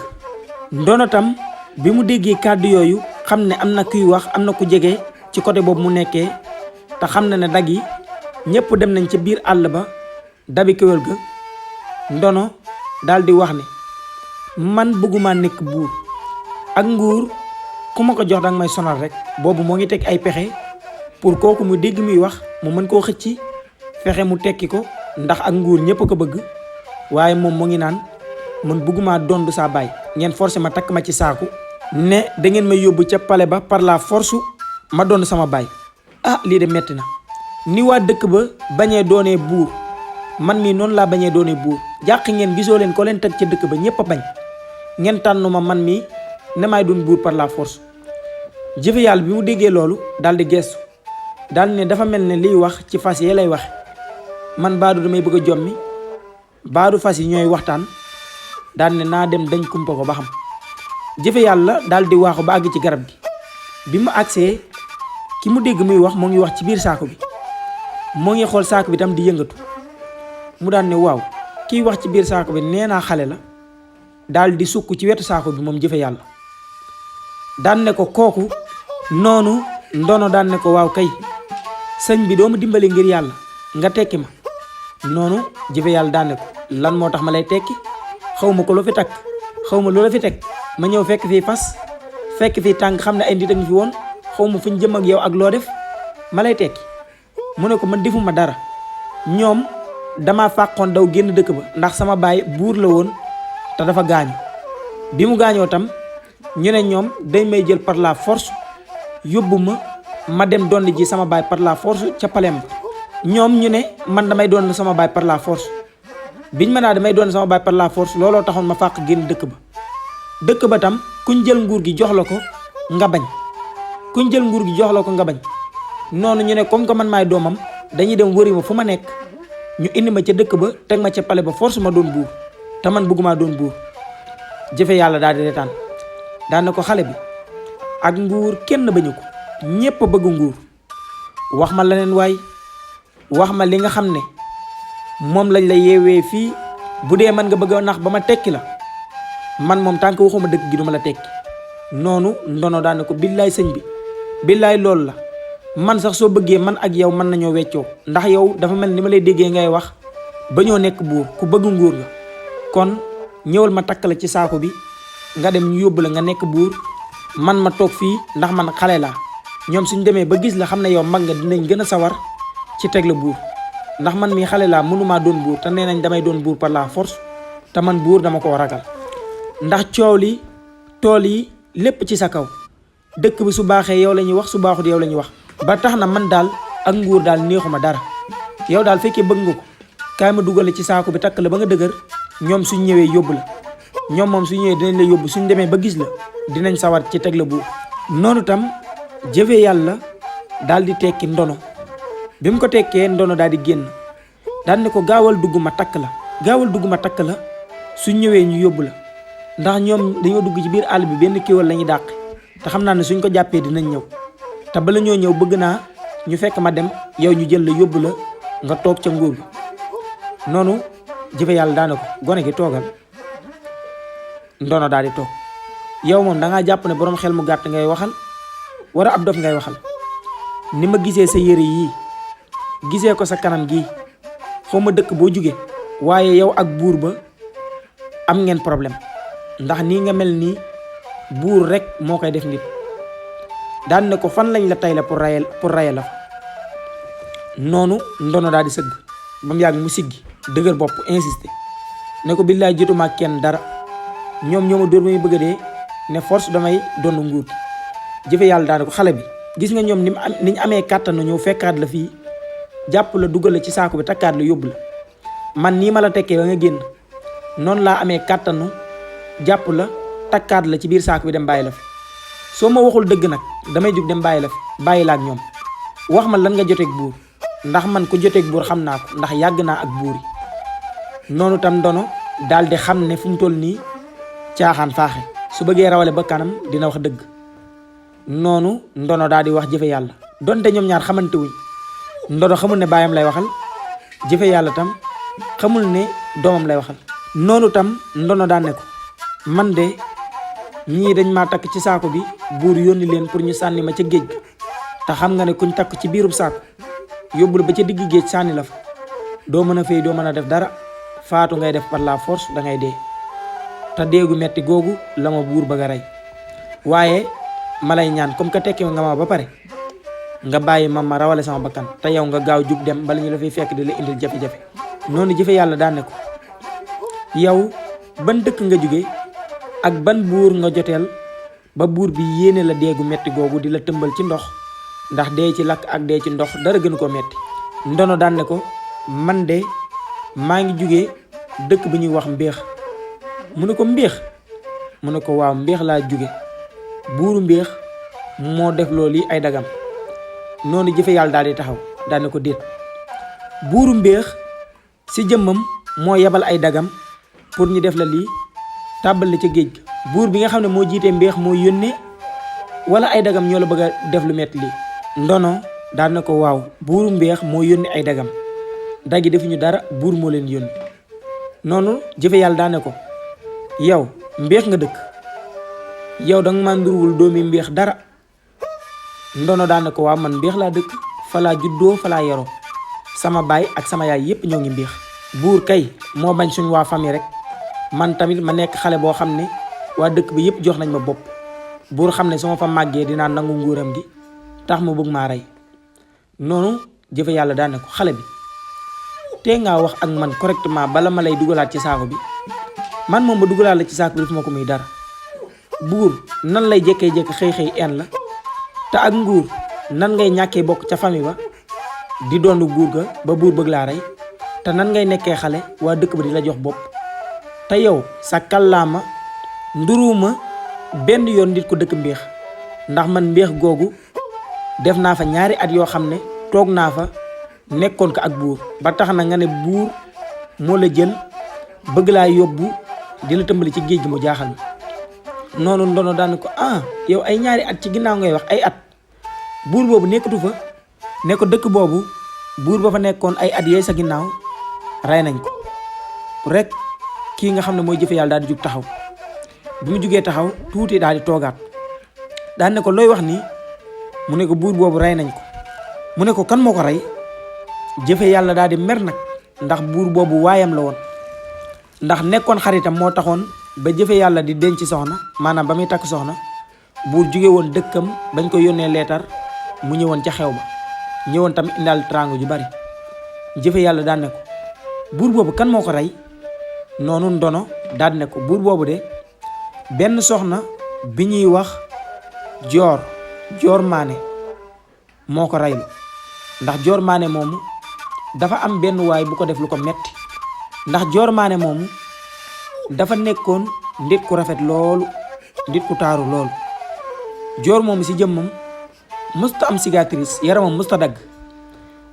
[SPEAKER 3] ndono tam bi mu déggee kàddu yooyu xam ne am na kuy wax am na ku jege ci côté boobu mu nekkee te xam na ne dag yi ñëpp dem nañ ca biir àll ba dabi kéwél ga. ndono daal di wax ne man bëgguma nekk buur ak nguur ku ma ko jox danga may sonal rek. boobu moo ngi teg ay pexe pour kooku mu dégg muy wax mu mën koo xëcc fexe mu tekki ko ndax ak nguur ñëpp ko bëgg waaye moom moo ngi naan man bëgguma dondu saa baay ngeen forcé ma takk ma ci saaku ne da ngeen may yóbbu ca palais ba par la force ma doon sama baay. lii de metti na ni waa dëkk ba bañee doonee buur man mii noonu laa bañee doonee buur jàq ngeen gisoo leen ko leen teg ca dëkk ba ñëpp a bañ ngeen tànnu ma man mii ne maay doon buur par la force. jëfe yàlla bi mu déggee loolu daal di gestu daal ne dafa mel ne liy wax ci fas yi lay wax man baadu damay bëgg a jommi baadu fas yi ñooy waxtaan daal ne naa dem dañ kumpa ko ba xam. jëfe yàlla daal di waaxu ba àgg ci garab gi bi mu agsee ki mu dégg muy wax moo ngi wax ci biir saako bi moo ngi xool saako bi tam di yëngatu mu daan ne waaw kiy wax ci biir saako bi nee naa xale la daal di sukk ci wetu saako bi moom jëfe yàlla daan ne ko kooku noonu ndono daan ne ko waaw kay sëñ bi doomu dimbali ngir yàlla nga tekki ma. noonu jëfe yàlla daan ne ko lan moo tax ma lay tekki xaw ma ko lu fi takk xaw ma lu la fi teg ma ñëw fekk fii fas fekk fii tànk xam ne ay nit a ngi fi woon xaw ma fu ñu jëm ak yow ak loo def ma lay tekki. mu ne ko man defuma dara ñoom dama fàqoon daw génn dëkk ba ndax sama baay buur la woon te dafa gaañu bi mu gaañoo tam ñu ne ñoom dañ may jël par la force yóbbu ma dem doon ji sama baay par la force ca palem ba ñoom ñu ne man damay doon sama baay par la force biñ ma naa damay doon sama baay par la force looloo taxoon ma fàq génn dëkk ba tam kuñ jël nguur gi jox la ko nga bañ kuñ jël nguur gi jox la ko nga bañ noonu ñu ne comme que man maay doomam dañuy dem wëri ma fu ma nekk ñu indi ma ca dëkk ba teg ma ca pale ba force ma doon buur te man bëgguma doon buur. jëfe yàlla daal di retaan daan na ko xale bi ak nguur kenn bañu ko, ñépp a bëgg nguur. wax ma leneen waay, wax ma li nga xam ne moom lañ la yeewee fii. bu dee man nga bëgg a nax ba ma tekki la, man moom tànk waxuma dëgg gi duma la tekki. noonu ndono daan na ko billaay sëñ bi, billaay loolu la. man sax soo bëggee man ak yow mën nañoo weccoo, ndax yow dafa mel ni ma lay déggee ngay wax ba ñoo nekk buur, ku bëgg nguur nga. kon ñëwal ma takk la ci saako bi nga dem ñu yóbbu la nga nekk buur, man ma toog fii ndax man xale laa. ñoom suñ demee ba gis la xam ne yow mag nga dinañ gën a sawar ci teg la buur, ndax man mii xale laa mënumaa doon buur te nee nañ damay doon buur par la force, te man buur dama koo ragal. ndax coow li tool yi lépp ci sa kaw, dëkk bi su baaxee yow la ñuy wax, su baaxut yow la ñuy wax. ba tax na man daal ak nguur daal neexuma dara. yow daal fekkee bëgg nga ko, kaay ma dugale ci saako bi takk la ba nga dëgër. ñoom suñ ñëwee yóbbu la, ñoom moom suñ ñëwee dinañ la yóbbu, suñ demee ba gis la dinañ sawar ci teg la buur. noonu tam jëfe yàlla daal di tekki ndono. bi mu ko tekkee ndono daal di génn daal ne ko gaawal dugg ma takk la, gaawal dugg ma takk la, suñ ñëwee ñu yóbbu la. ndax ñoom dañoo dugg ci biir àll bi benn kéwal la ñuy dàq, te xam naa ne suñ ko jàppee dinañ ñëw. te bala ñoo ñëw bëgg naa ñu fekk ma dem, yow ñu jël la yóbbu la nga toog ca nguur bi. noonu jëfe yàlla daane ko gone gi toogal. ndono daal di toog. yow moom dangaa jàpp ne boroom xel mu gàtt ngay waxal wala ab dof ngay waxal. ni ma gisee sa yére yii, gisee ko sa kanam gii, xaw ma dëkk boo jóge, waaye yow ak buur ba am ngeen problème. ndax nii nga mel nii buur rek moo koy def nit. daan ne ko fan lañ la tay la pour rayal la fa. noonu ndono daal di sëgg ba mu yàgg mu siggi dëgër bopp insisté ne ko billaay jotuma kenn dara, ñoom ñoo ma dóor ba muy bëgg a dee ne force damay donn nguur gi. jëfe yàlla daan ne ko xale bi gis nga ñoom ni ñu amee kàttanu ñëw fekkaat la fii, jàpp la dugal la ci saako bi takkaat la yóbbu la. man nii ma la tekkee ba nga génn noonu laa amee kàttanu jàpp la takkaat la ci biir saako bi dem bàyyi la fi. soo ma waxul dëgg nag damay jug dem bàyyi la fi, bàyyi la ak ñoom. wax ma lan nga joteeg buur, ndax man ku joteeg buur xam naa ko, ndax yàgg naa ak buur yi. noonu tam ndono daal di xam ne fu mu toll nii caaxaan faaxe, su bëggee rawale ba kanam dina wax dëgg. noonu ndono daal di wax jëfe yàlla, donte ñoom ñaar xamante wuñ. ndono xamul ne baayam lay waxal, jëfe yàlla tam xamul ne doomam lay waxal. noonu tam ndono daan ne ko man de ñii dañ maa takk ci saako bi, buur yónni leen pour ñu sànni ma ca géej ga. te xam nga ne kuñ takk ci biirub saako yóbbu la ba ca digg géej sànni la fa, doo mën a fay, doo mën a def dara, faatu ngay def par la force, da ngay dee. te déegu metti googu la ma buur bëgg a rey. waaye ma lay ñaan comme que tekki nga ma ba pare, nga bàyyi ma rawale sama bakkan, te yow nga gaaw jug dem bala ñu la fay fekk di la indil jafe-jafe. noonu jëfe yàlla daan ne ko yow ban dëkk nga jóge ak ban buur nga joteel ba buur bi yéene la déegu metti googu di la tëmbal ci ndox, ndax dee ci lakk ak dee ci ndox dara gën koo metti. ndono daan ne ko man de maa ngi jóge dëkk bi ñuy wax mbéex. mu ne ko mbéex, mu ne ko waaw mbéex laa jóge, buuru mbéex moo def loolu yi ay dagam. noonu jëfe yàlla daal di taxaw daan ne ko déet, buuru mbéex si jëmmam moo yebal ay dagam pour ñu def la lii, tàbbal la ca géej ga. buur bi nga xam ne moo jiitee mbéex moo yónnee, wala ay dagam ñoo la bëgg a def lu metti lii. ndono daan na ko waaw buuru mbéex moo yónni ay dagam, dagi defuñu dara, buur moo leen yónni. noonu jëfe yàlla daan ne ko yow mbéex nga dëkk, yow danga ma nduruwul doomi mbéex dara. ndono daan ne ko waaw man mbéex laa dëkk, falaa juddoo falaa yaroo, sama baay ak sama yaay yépp ñoo ngi mbéex. buur kay moo bañ suñ waa famille rek, man tamit ma nekk xale boo xam ne waa dëkk bi yépp jox nañ ma bopp. buur xam ne su ma fa màggee dinaa nangu nguuram gi, tax mu bëgg maa rey. noonu jëfe yàlla daan ne ko xale bi tee ngaa wax ak man correctement bala ma lay dugalaat ci saako bi. man moom ba dugalaat la ci saako bi def ma ko muy dara. buur nan lay jékkee-jékki xëy-xëy en la, te ak nguur nan ngay ñàkkee bokk ca famille ba di doon buur ga ba buur bëgg laa rey, te nan ngay nekkee xale waa dëkk ba di la jox bopp. te yow sa kàllaama nduruuma benn yoon nit ko dëkk mbéex, ndax man mbéex googu def naa fa 2 at yoo xam ne toog naa fa nekkoon ko ak buur, ba tax na nga ne buur moo la jël bëgg laa yóbbu di la tëmbali ci géej gi mu jaaxal ma. noonu ndono daan ko yow ay ñaari at ci ginnaaw ngay wax ay at buur boobu nekkatu fa ne ko dëkk boobu buur ba fa nekkoon ay at yee sa ginnaaw rey nañ ko rek. kii nga xam ne mooy jëfe yàlla daal di jug taxaw bi mu jugee taxaw tuuti daal di toogaat daan ne ko looy wax nii mu ne ko buur boobu rey nañ ko. mu ne ko kan moo ko rey jëfe yàlla daal di mer nag ndax buur boobu waayam la woon ndax nekkoon xaritam moo taxoon ba jëfe yàlla di denc soxna maanaam ba muy takk soxna buur jóge woon dëkkam bañ ko yónnee leetar mu ñëwoon ca xew ba ñëwoon tamit indaal trango ju bari. jëfe yàlla daan ne ko buur boobu kan moo ko rey noonu ndono daan ne ko buur boobu de benn soxna bi ñuy wax joor maane moo ko reylu ndax joor maane moomu dafa am benn waay bu ko def lu ko metti ndax joor maane moomu dafa nekkoon nit ku rafet loolu nit ku taaru loolu joor moomu ci jëmmam mësta am cicatrice yaramam mësta dagg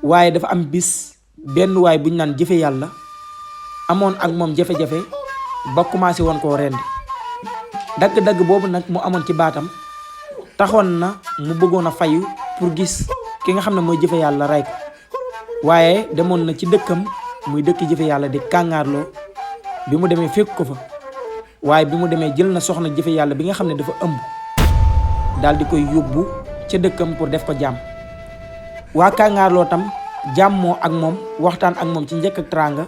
[SPEAKER 3] waaye dafa am bis benn waay bu ñu naan jëfe yàlla amoon ak moom jafe-jafe ba commencé woon koo rendi dagg-dagg boobu nag mu amoon ci baatam taxoon na mu bëggoon a fayu pour gis ki nga xam ne mooy jëfe yàlla rey ko waaye demoon na ci dëkkam muy dëkk jëfe yàlla di kàngaarloo bi mu demee fekk ko fa waaye bi mu demee jël na soxna jëfe yàlla bi nga xam ne dafa ëmb daal di koy yóbbu ca dëkkam pour def ko jàmm. waa kàngaarloo tam jàmmoo ak moom waxtaan ak moom ci njëkk ak teraanga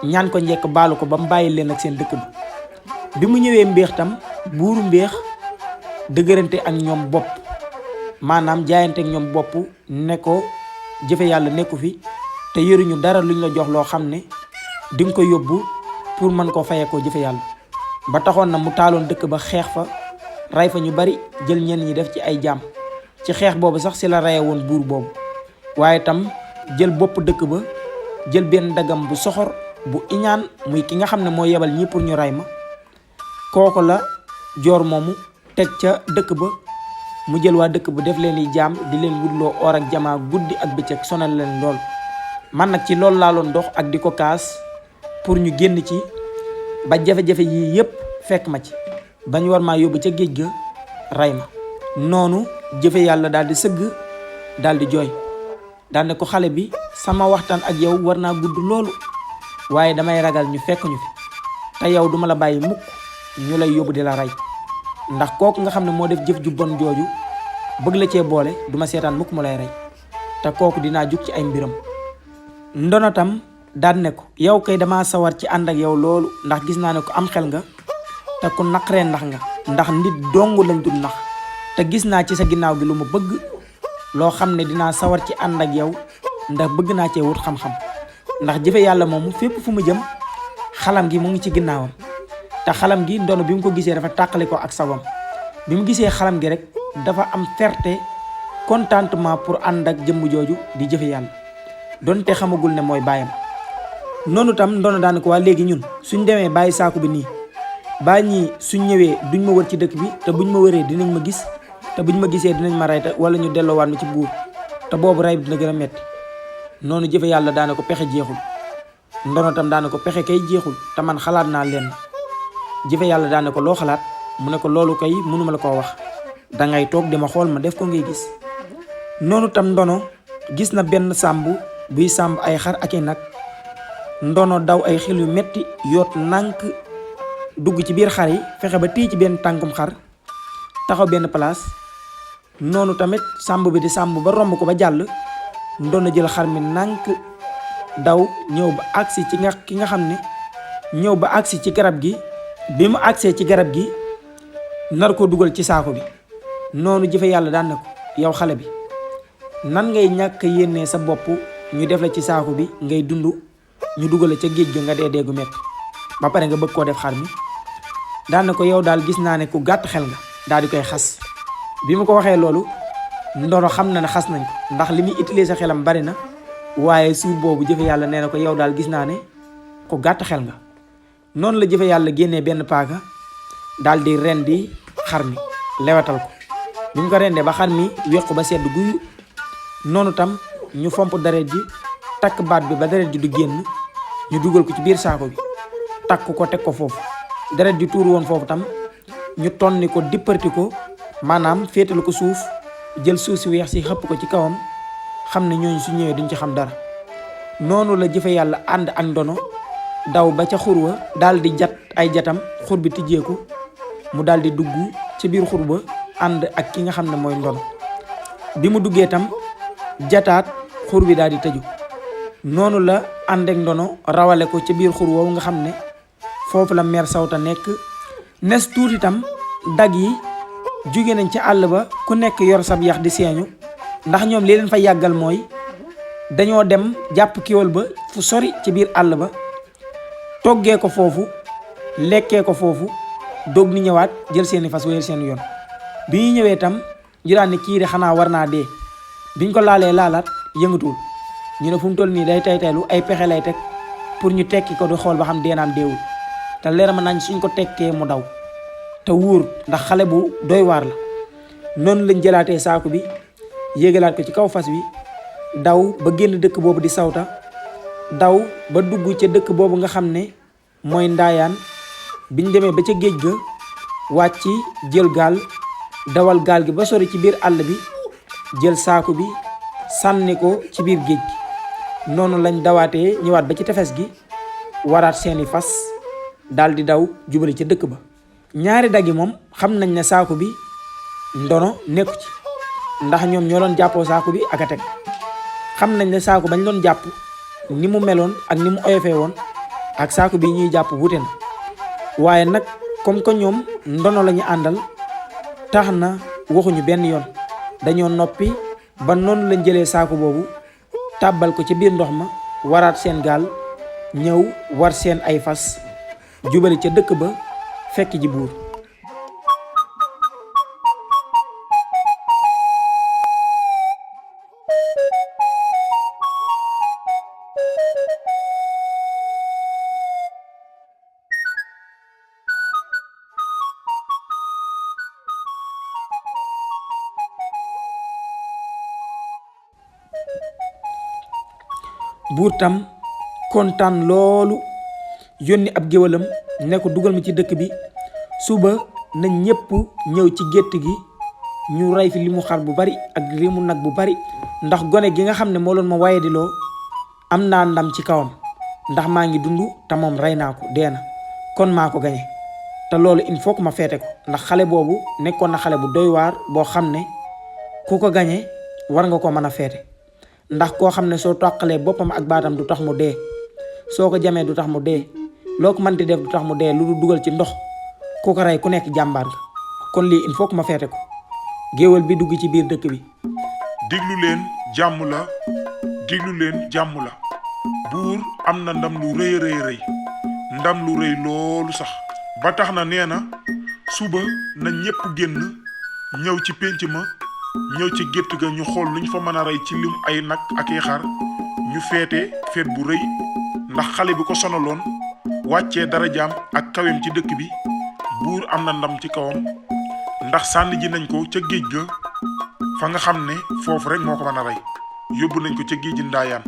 [SPEAKER 3] ñaan ko njëkk baalu ko ba mu bàyyi leen ak seen dëkk bi mu ñëwee mbéex tam buuru mbéex dëgërante ak ñoom bopp maanaam jaayante ak ñoom bopp ne ko jëfe yàlla nekku fi te yoruñu dara luñ la jox loo xam ne di nga ko yóbbu pour mën koo fayee koo jëfe yàlla ba taxoon na mu taaloon dëkk ba xeex fa rey fa ñu bari jël ñenn ñi def ci ay jaam ci xeex boobu sax si la reye woon buur boobu waaye tam jël bopp dëkk ba jël benn dagam bu soxor bu iñaan muy ki nga xam ne moo yebal ñi pour ñu rey ma kooku la joor moomu teg ca dëkk ba mu jël waa dëkk ba def leen i jaam di leen wutloo or ak jamaa guddi ak bëccëg sonal leen lool. man nag ci loolu laa doon dox ak di ko kaas pour ñu génn ci ba jafe-jafe yii yépp fekk ma ci bañ war maa yóbbu ca géej ga rey ma. noonu jëfe yàlla daal di sëgg daal di jooy daal ne ko xale bi sama waxtaan ak yow war naa gudd loolu waaye damay ragal ñu fekk ñu fi te yow duma la bàyyi mukk ñu lay yóbbu di la rey ndax kooku nga xam ne moo def jëf ju bon jooju bëgg la cee boole duma seetaan mukk mu lay rey te kooku dinaa jug ci ay mbiram. ndono tam daan ne ko yow kay dama sawar ci ànd ak yow loolu ndax gis naa ne ko am xel nga te ku naqaree ndax nga ndax nit dong lañ dul nax te gis naa ci sa ginnaaw gi lu ma bëgg loo xam ne dinaa sawar ci ànd ak yow ndax bëgg naa cee wut xam-xam ndax jëfe yàlla moomu fépp fu mu jëm xalam gi mu ngi ci ginnaawam te xalam gi ndono bi mu ko gisee dafa tàqali ko ak sagom bi mu gisee xalam gi rek dafa am fierté contentement pour ànd ak jëmm jooju di jëfe yàlla donte xamagul ne mooy baayam. noonu tam ndono daan ko waa léegi ñun suñ demee bàyyi saako bi nii baa ñii suñ ñëwee duñ ma wër ci dëkk bi te buñ ma wëree dinañ ma gis te buñ ma gisee dinañ ma rey te wala ñu delloowaat ma ci buur te boobu rey bi dina gën a metti. noonu jëfe yàlla daane ko pexe jeexul ndono tam daane ko pexe kay jeexul te man xalaat naa leen jëfe yàlla daane ko loo xalaat mu ne ko loolu kay mënuma la koo wax dangay toog dama xool ma def ko ngay gis. noonu tam ndono gis na benn sàmb buy sàmb ay xar ak i nag ndono daw ay xel yu metti yoot nànk dugg ci biir xar yi fexe ba téye ci benn tànkum xar taxaw benn place. noonu tamit sàmb bi di sàmb ba romb ko ba jàll ndono jël xar mi nànk daw ñëw ba agsi ci ki nga xam ne ñëw ba agsi ci garab gi bi mu agsee ci garab gi nar ko dugal ci saako bi. noonu jëfe yàlla daan na ko yow xale bi nan ngay ñàkk yénnee sa bopp ñu def la ci saako bi ngay dund ñu dugale ca géej ga nga dee gu metti ba pare nga bëgg koo def xar mi. daan na ko yow daal gis naa ne ku gàtt xel nga daal di koy xas. bi mu ko waxee loolu ndono xam na ne xas nañ ko ndax li muy utiliser xelam bari na waaye suuf boobu jëfe yàlla nee na ko yow daal gis naa ne ku gàtt xel nga. noonu la jëfe yàlla génnee benn paaka daal di rendi xar mi lewatal ko bi mu ko rendee ba xar mi weq ba sedd guyu. noonu tam ñu fomp deret ji takk baat bi ba deret ji du génn ñu dugal ko ci biir saako bi takk ko teg ko foofu. deret ji tuur woon foofu tam ñu tonni ko dipparti ko maanaam féetalu ko suuf jël suuf si weex si xëpp ko ci kawam xam ne ñooñu su ñëwee duñ ci xam dara. noonu la jëfe yàlla ànd ak ndono daw ba ca xur wa daal di jat ay jatam xur bi tijjeeku mu daal di dugg ci biir xur ba ànd ak ki nga xam ne mooy ndono. bi mu duggee tam jataat xur bi daal di tëju. noonu la ànd ak ndono rawale ko ci biir xur woowu nga xam ne foofu la mère Sawta nekk. nes tuuti tam dag yi jóge nañ ci àll ba ku nekk yor sab yax di seeñu ndax ñoom li leen fa yàggal mooy dañoo dem jàpp kéwél ba fu sori ci biir àll ba toggee ko foofu lekkee ko foofu doog ni ñëwaat jël seeni fas wéyal seen yoon. bi ñu ñëwee tam ñu daan ne kii de xanaa war naa dee biñ ko laalee laalaat yëngatuwul ñu ne fu mu toll nii day taytaylu ay pexe lay teg pour ñu tekki ko di xool ba xam dee naam deewul te leer ma nañ suñ ko tekkee mu daw te wóor ndax xale bu doy waar la. noonu lañ jëlaatee saaku bi yéegalaat ko ci kaw fas wi daw ba génn dëkk boobu di Sawta daw ba dugg ca dëkk boobu nga xam ne mooy Ndaayaan. biñ demee ba ca géej ga wàcc jël gaal dawal gaal gi ba sori ci biir àll bi jël saaku bi sànni ko ci biir géej gi. noonu lañ dawaatee ñëwaat ba ci tefes gi waraat seeni fas daal di daw jubali ca dëkk ba. ñaari dag yi moom xam nañ ne saaku bi ndono nekku ci ndax ñoom ñoo doon jàppoo saaku bi ak a teg. xam nañ ne saaku bañ doon jàpp ni mu meloon ak ni mu oyofee woon ak saaku bi ñuy jàpp wute na waaye nag comme que ñoom ndono la ñu àndal tax na waxuñu benn yoon dañoo noppi ba noonu lañ jëlee saaku boobu tàbbal ko ci biir ndox ma waraat seen gaal ñëw war seen ay fas jubali ca dëkk ba fekk ji buur. buur tam kontaan loolu yónni ab géwalam ne ko dugal ma ci dëkk bi suba na ñépp ñëw ci gétt gi ñu rey fi li mu xar bu bari ak li mu nag bu bari ndax gone gi nga xam ne moo loon ma waye di loo am naa ndam ci kawam ndax maa ngi dund te moom rey naa ko dee na kon maa ko gañe te loolu il faut que ma feete ko ndax xale boobu nekkoon na xale bu doy waar boo xam ne ku ko gañe war nga ko mën a feete ndax koo xam ne soo toqalee boppam ak baatam du tax mu dee soo ko jamee du tax mu dee loo ko mënti def du tax mu dee lu du dugal ci ndox ku ko rey ku nekk jàmbaar nga kon lii il faut que ma feete ko. géwél bi dugg ci biir dëkk bi.
[SPEAKER 4] diglu leen jàmm la diglu leen jàmm la buur am na ndam lu rëy rëy rëy ndam lu rëy loolu sax ba tax na nee na suba na ñépp génn ñëw ci pénc ma ñëw ci gétt ga ñu xool luñ fa mën a rey ci lim ay nag ak i xar ñu feete feet bu rëy ndax xale bi ko sonaloon wàccee darajaam ak kawem ci dëkk bi buur am na ndam ci kawam ndax sànni ji nañ ko ca géej ga fa nga xam ne foofu rek moo ko mën a rey yóbbu nañ ko ca géej Ndaayaan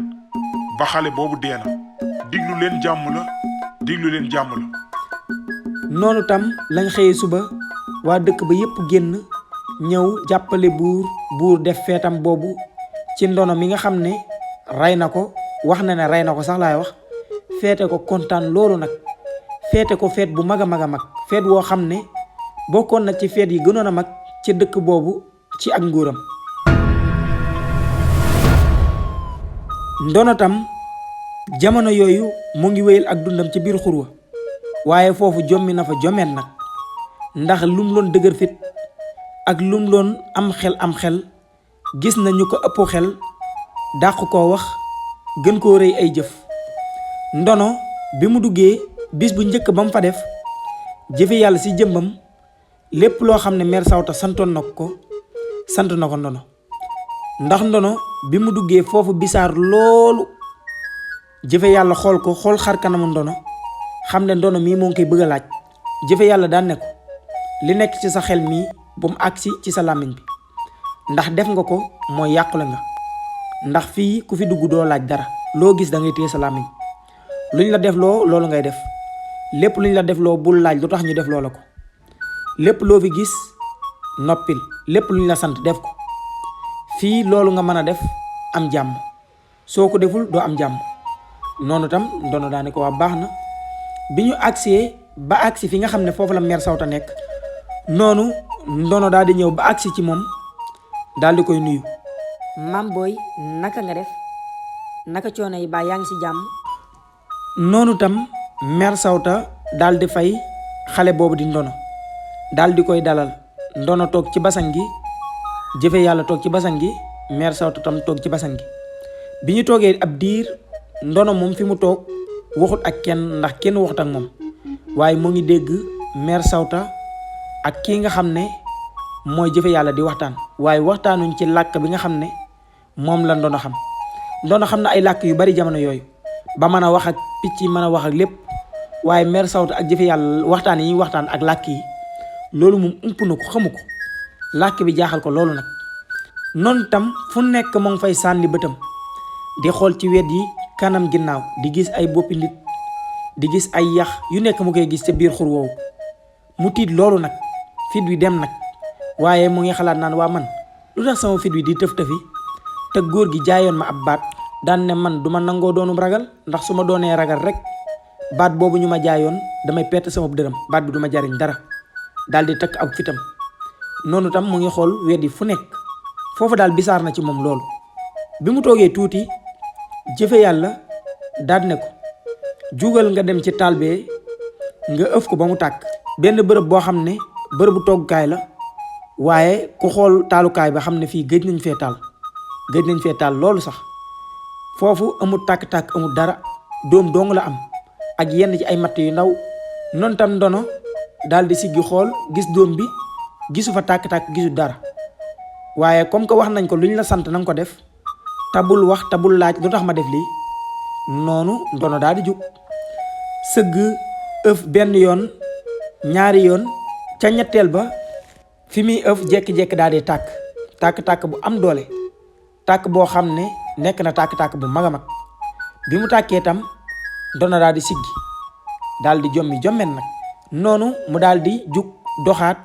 [SPEAKER 4] ba xale boobu dee na diglu leen jàmm la diglu leen jàmm la.
[SPEAKER 3] noonu tam lañ xëyee suba waa dëkk ba yépp génn ñëw jàppale buur def feetam boobu ci ndono mi nga xam ne rey na ko wax na ne rey na ko sax laay wax feete ko kontaan loolu nag feete ko feet bu mag a mag a mag feet woo xam ne bokkoon na ci feet yi gënoon a mag ci dëkk boobu ci ak nguuram. ndono tam jamono yooyu mu ngi wéyal ak dundam ci biir xurwa waaye foofu jommi na fa jomeet nag ndax lum loon dëgër fit ak lum loon am xel gis na ñu ko ëpp xel dàq koo wax gën koo rëy ay jëf. ndono bi mu duggee bis bu njëkk ba mu fa def jëfe yàlla ci jëmbam lépp loo xam ne mère Sawta santoon na ko sant na ko ndono ndax ndono bi mu duggee foofu bisaar loolu jëfe yàlla xool ko xool xar kanamu ndono xam ne ndono mii moo ngi koy bëgg a laaj jëfe yàlla daan ne ko li nekk ci sa xel mii bu mu agsi ci sa làmmiñ bi ndax def nga ko mooy yàqule nga ndax fii ku fi dugg doo laaj dara loo gis da ngay téye sa làmmiñ luñ la def loolu ngay def lépp luñ la defloo bul laaj lu tax ñu defloo la ko lépp loo fi gis noppil lépp luñ la sant def ko fii loolu nga mën a def am jàmm soo ko deful doo am jàmm. noonu tam ndono daane ko waa baax na bi ñu agsee ba agsi fi nga xam ne foofu la mère Sawta nekk noonu ndono daal di ñëw ba agsi ci moom daal di koy nuyu.
[SPEAKER 5] Mam Boy naka nga def naka coono yi ba yaa ngi ci jàmm.
[SPEAKER 3] noonu tam mère Sawta daal di fay xale boobu di ndono daal di koy dalal ndono toog ci basan gi jëfe yàlla toog ci basan gi mère Sawta tam toog ci basan gi bi ñu toogee ab diir ndono moom fi mu toog waxut ak kenn ndax kenn waxut ak moom waaye mu ngi dégg mère Sawta ak kii nga xam ne mooy jëfe yàlla di waxtaan waaye waxtaanuñ ci làkk bi nga xam ne moom la ndono xam na ay làkk yu bari jamono yooyu ba mën a wax ak picc yi mën a wax ak lépp waaye mère Sawta ak jëfe yàlla waxtaan yi ñuy waxtaan ak làkk yi loolu moom ump na ko xamu ko làkk bi jaaxal ko loolu nag noonu tam fu nekk mu ngi fay sànni bëtam di xool ci wet yi kanam ginnaaw di gis ay boppi nit di gis ay yax yu nekk mu koy gis ca biir xur woowu mu tiit loolu nag fit wi dem nag waaye mu ngi xalaat naan waa man lu tax sama fit wi di tëf-tëfi te góor gi jaayoon ma ab baat daan ne man du ma nangoo doonum ragal ndax su ma doonee ragal rek baat boobu ñu ma jaayoon damay perte sama dërëm baat bi du ma jariñ dara daal di takk ab fitam noonu tam mu ngi xool wet yi fu nekk foofu daal bisaar na ci moom loolu bi mu toogee tuuti jëfe yàlla daal ne ko jugal nga dem ci taal bee nga ëf ko ba mu tàkk benn bërëb boo xam ne bërëbu toggukaay la waaye ku xool taalukaay ba xam ne fii gëj nañ fee taal loolu sax foofu amul tàkk-tàkk amul dara doom dong la am ak yenn ci ay matt yu ndaw noonu tam ndono daal di siggi xool gis doom bi gisu fa tàkk-tàkk gisu dara waaye comme que wax nañ ko lu ñu la sant na nga ko def tabul wax tabul laaj lu tax ma def lii noonu ndono daal di jug sëgg ëf benn yoon ñaari yoon ca ñetteel ba fi muy ëf jekki-jekki daal di tàkk bu am doole tàkk boo xam ne nekk na tàkk-tàkk bu mag a mag bi mu tàkkee tam ndono daal di siggi daal di jommen nag noonu mu daal di jug doxaat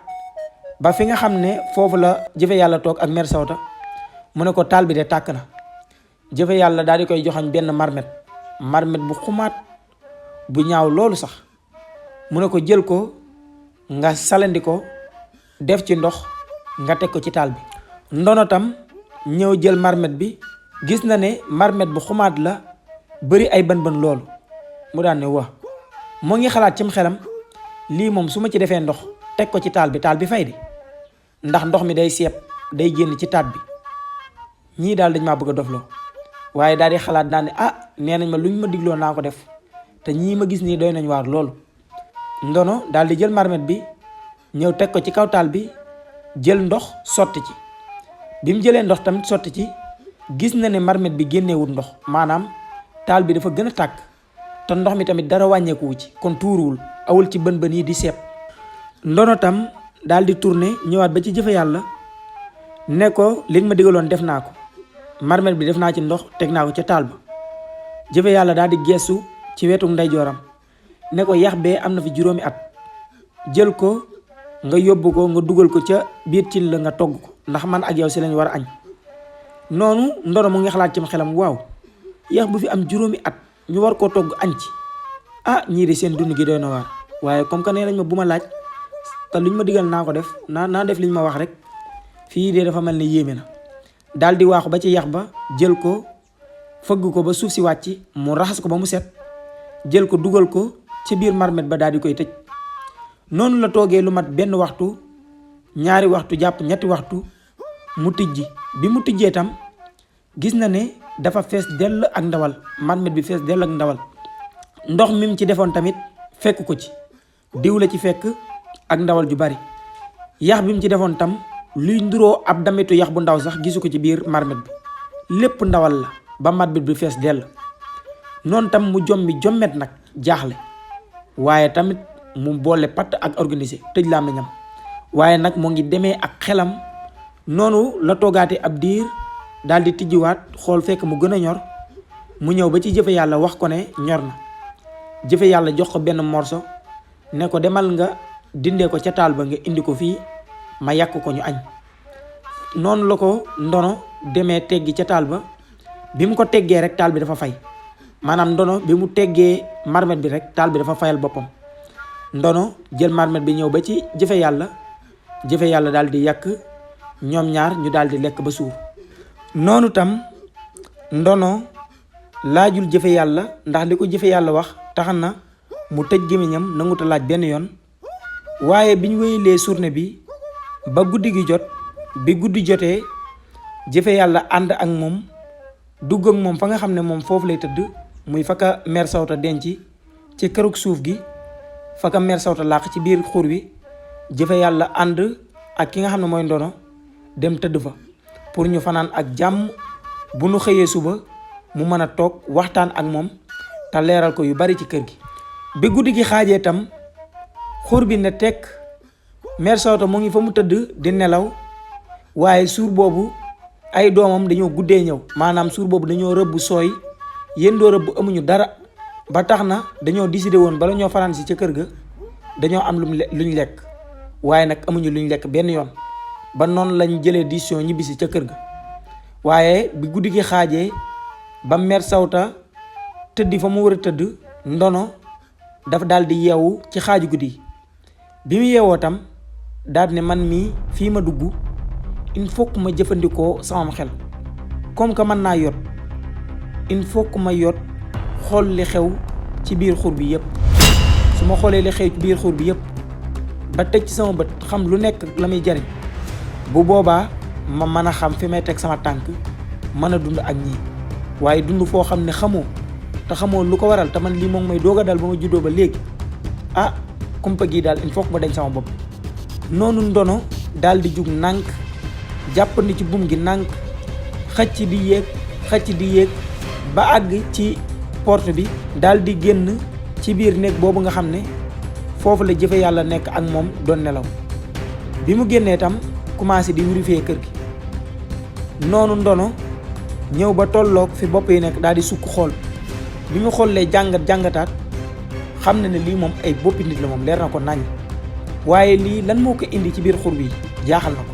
[SPEAKER 3] ba fi nga xam ne foofu la jëfe yàlla toog ak mère Sawta mu ne ko taal bi de tàkk na jëfe yàlla daal di koy joxañ benn marmet bu xumaat bu ñaaw loolu sax mu ne ko jël ko nga salandi ko def ci ndox nga teg ko ci taal bi ndono tam ñëw jël marmet bi gis na ne marmet bu xumaat la bari ay bën loolu mu daan ne wa moo ngi xalaat cim xelam lii moom su ma ci defee ndox teg ko ci taal bi fay di ndax ndox mi day seeb day génn ci taat bi ñii daal dañ maa bëgg a dofloo waaye daal di xalaat daal ne nee nañ ma luñ ma digloo naa ko def te ñii ma gis nii doy nañ waar loolu ndono daal di jël marmet bi ñëw teg ko ci kaw taal bi jël ndox sotti ci bi mu jëlee ndox tamit sotti ci gis na ne marmet bi génneewul ndox maanaam taal bi dafa gën a tàkk te ndox mi tamit dara wàññeekuwu ci kon tuuruwul awul ci bën yi di seeb ndono tam daal di tourné ñëwaat ba ci jëfe yàlla ne ko li nga ma digaloon def naa ko marmet bi def naa ci ndox teg naa ko ca taal ba jëfe yàlla daal di geesu ci wetu ndeyjooram ne ko yax bee am na fi juróomi at jël ko nga yóbbu ko nga dugal ko ca biir cin la nga togg ko ndax man ak yow si lañ war a añ noonu ndono mu ngi xalaat ci xelam waaw yax bu fi am juróomi at ñu war koo togg añ ci ñii de seen dund gi doy na waar waaye comme que nee nañ ma bu ma laaj te luñ ma digal naa ko def naa def liñ ma wax rek fii de dafa mel ne yéeme na daal di waaxu ba ci yax ba jël ko fëgg ko ba suuf si wàcc mu raxas ko ba mu set jël ko dugal ko ci biir marmet ba daal di koy tëj noonu la toogee lu mat benn waxtu ñaari waxtu jàpp ñetti waxtu mu tijji bi mu tijjee tam gis na ne dafa fees dell ak ndawal marmet bi fees dell ak ndawal ndox mi mu ci defoon tamit fekk ko ci diw la ci fekk ak ndawal ju bari yax bi mu ci defoon tam luy nduroo ab damitu yax bu ndaw sax gisu ko ci biir marmet bi lépp ndawal la ba marmet bi fees dell noonu tam mu jommet nag jaaxle waaye tamit mu boole patt ak organisé tëj làmmiñam waaye nag mu ngi demee ak xelam noonu la toogaate ab diir daal di tijjiwaat xool fekk mu gën a ñor mu ñëw ba ci jëfe yàlla wax ko ne ñor na jëfe yàlla jox ko benn morso ne ko demal nga dindee ko ca taal ba nga indi ko fii ma yàq ko ñu añ. noonu la ko ndono demee teggi ca taal ba bi mu ko teggee rek taal bi dafa fay, maanaam ndono bi mu teggee marmet bi rek taal bi dafa fayal boppam. ndono jël marmet bi ñëw ba ci jëfe yàlla daal di yàq, ñoom ñaar ñu daal di lekk ba suur. noonu tam ndono laajul jëfe yàlla ndax li ko jëfe yàlla wax tax na mu tëj gémmiñam nanguta laaj benn yoon. waaye biñ wéyalee journée bi ba guddi gi jot, bi guddi jotee jëfe yàlla ànd ak moom dugg ak moom fa nga xam ne moom foofu lay tëdd, muy fakka mère Sawta denc ci kërug suuf gi, fakka mère Sawta làq ci biir xur wi. jëfe yàlla ànd ak ki nga xam ne mooy ndono dem tëdd fa pour ñu fanaan ak jàmm, bu nu xëyee suba mu mën a toog waxtaan ak moom te leeral ko yu bari ci kër gi. bi guddi gi xaajee tam xur bi ne tekk, mère Sawta mu ngi fa mu tëdd di nelaw, waaye suur boobu ay doomam dañoo guddee ñëw, maanaam suur boobu dañoo rëbb sooy yendoo rëbb amuñu dara, ba tax na dañoo décidé woon bala ñoo fanaan si ca kër ga dañoo am luñ lekk, waaye nag amuñu luñ lekk benn yoon, ba noonu lañ jëlee décision ñibbisi ca kër ga. waaye bi guddi gi xaajee ba mère Sawta tëddi fa mu war a tëdd, ndono dafa daal di yeewu ci xaaju guddi yi. bi mu yeewoo tam daal ne man mii fii ma dugg il faut que ma jëfandikoo sama xel, comme que mën naa yot il faut que ma yot xool li xew ci biir xur bi yëpp. su ma xoolee li xew ci biir xur bi yëpp ba teg ci sama bët xam lu nekk la muy jariñ, bu boobaa ma mën a xam fi may teg sama tànk, mën a dund ak ñii. waaye dund foo xam ne xamoo te xamoo lu ko waral te man lii moom may doog a dal ba ma juddoo ba léegi, kumpa gi daal il faut que ma dañ sama bopp. noonu ndono daal di jug nànk jàppandi ci buum gi nànk, xëcc di yéeg ba àgg ci porte bi, daal di génn ci biir néeg boobu nga xam ne foofu la jëfe yàlla nekk ak moom doon nelaw. bi mu génnee tam commencé di vérifier kër gi. noonu ndono ñëw ba tolloog fi bopp yi nekk daal di sukk xool. bi mu xoolee jàngataat xam na ne lii moom ay boppi nit la, moom leer na ko nañ. waaye lii lan moo ko indi ci biir xur bi jaaxal na ko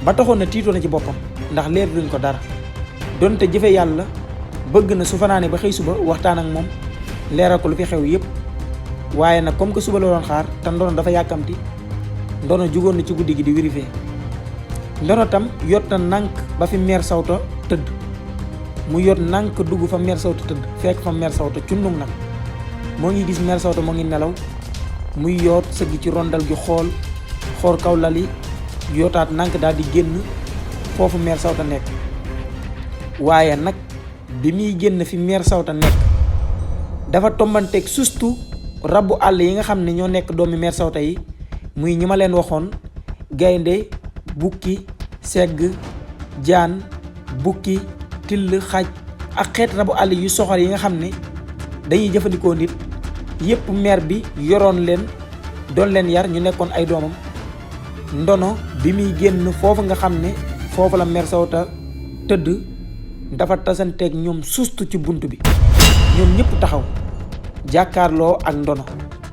[SPEAKER 3] ba taxoon na tiitoo na ci boppam ndax leer duñ ko dara. donte jëfe yàlla bëgg na su fanaane ba xëy suba waxtaan ak moom leeral ko lu fi xew yépp, waaye nag comme que suba la doon xaar te ndono dafa yàkkamti, ndono jugoon na ci guddi gi di vérifier. ndono tam yot na nànk ba fi mère Sawta tëdd, mu yot nànk dugg fa mère Sawta tëdd, fekk fa mère Sawta cundum nag moo ngi gis mère Sawta moo ngi nelaw, muy yoot sëgg ci rondal gi xool kaw lali, yootaat nànk daal di génn foofu mère Sawta nekk. waaye nag bi muy génn fi mère Sawta nekk dafa tombanteeg surtout rabu àll yi nga xam ne ñoo nekk doomi mère Sawta yi, muy ñi ma leen waxoon: gaynde, bukki, segg, jaan, bukki, till, xaj ak xeet rabu àll yu soxor yi nga xam ne dañuy jëfandikoo nit. yépp mère bi yoroon leen doon leen yar, ñu nekkoon ay doomam. ndono bi muy génn foofu nga xam ne foofu la mère Sawta tëdd dafa tasanteeg ñoom sustu ci bunt bi, ñoom ñëpp taxaw jàkkaarloo ak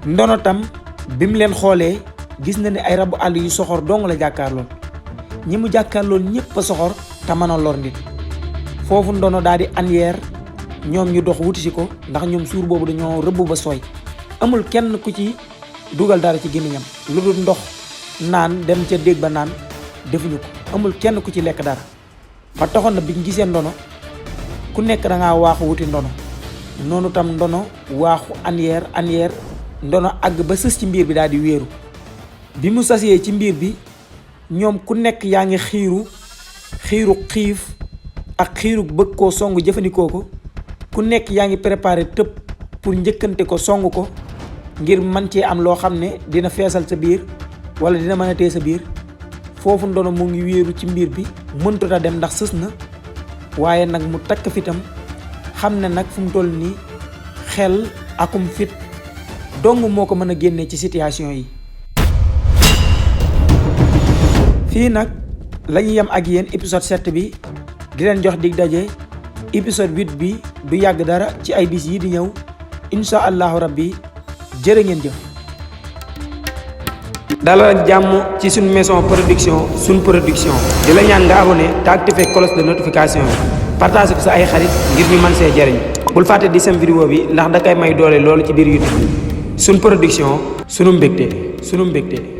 [SPEAKER 3] ndono tam bi mu leen xoolee gis na ne ay rabu àll yu soxor dong la jàkkaarlool. ñi mu jàkkaarlool ñëpp a soxor te mën a lor nit. foofu ndono daal di anyeer, ñoom ñu dox wuti si ko ndax ñoom suur boobu dañoo rëbb ba sooy. amul kenn ku ci dugal dara ci gémmiñam lu dul ndox naan, dem ca déeg ba naan, defuñu ko. amul kenn ku ci lekk dara ba taxoon na biñ gisee ndono ku nekk da ngaa waaxu wuti ndono. noonu tam ndono waaxu anyeer ndono àgg ba sës ci mbiir bi daal di wéeru. bi mu sasee ci mbiir bi ñoom ku nekk yaa ngi xiiru xiif ak xiiru bëgg koo song jëfandikoo ko. ku nekk yaa ngi préparé tëb pour njëkkante ko song ko ngir man cee am loo xam ne dina feesal sa biir wala dina mën a tee sa biir. foofu ndono mu ngi wéeru ci mbiir bi, mëntut a dem ndax sës na, waaye nag mu takk fitam xam ne nag fu mu toll nii xel akum fit dong moo ko mën a génnee ci situation yi. fii nag la ñu yem ak yéen épisode 7 bi, di leen jox dig daje épisode 8 bi du yàgg dara ci ay bis yi di ñëw incha allahu rabbi. jërë ngeen jëf. dalal ak jàmm ci suñ maison production suñ production di la ñaan nga abonné te activé cloche de notification bi partage ko sa ay xarit ngir ñu mën see jariñ bul fàtte di sem vidéo bi ndax da koy may doole loolu ci biir YouTube suñ production sunu mbégte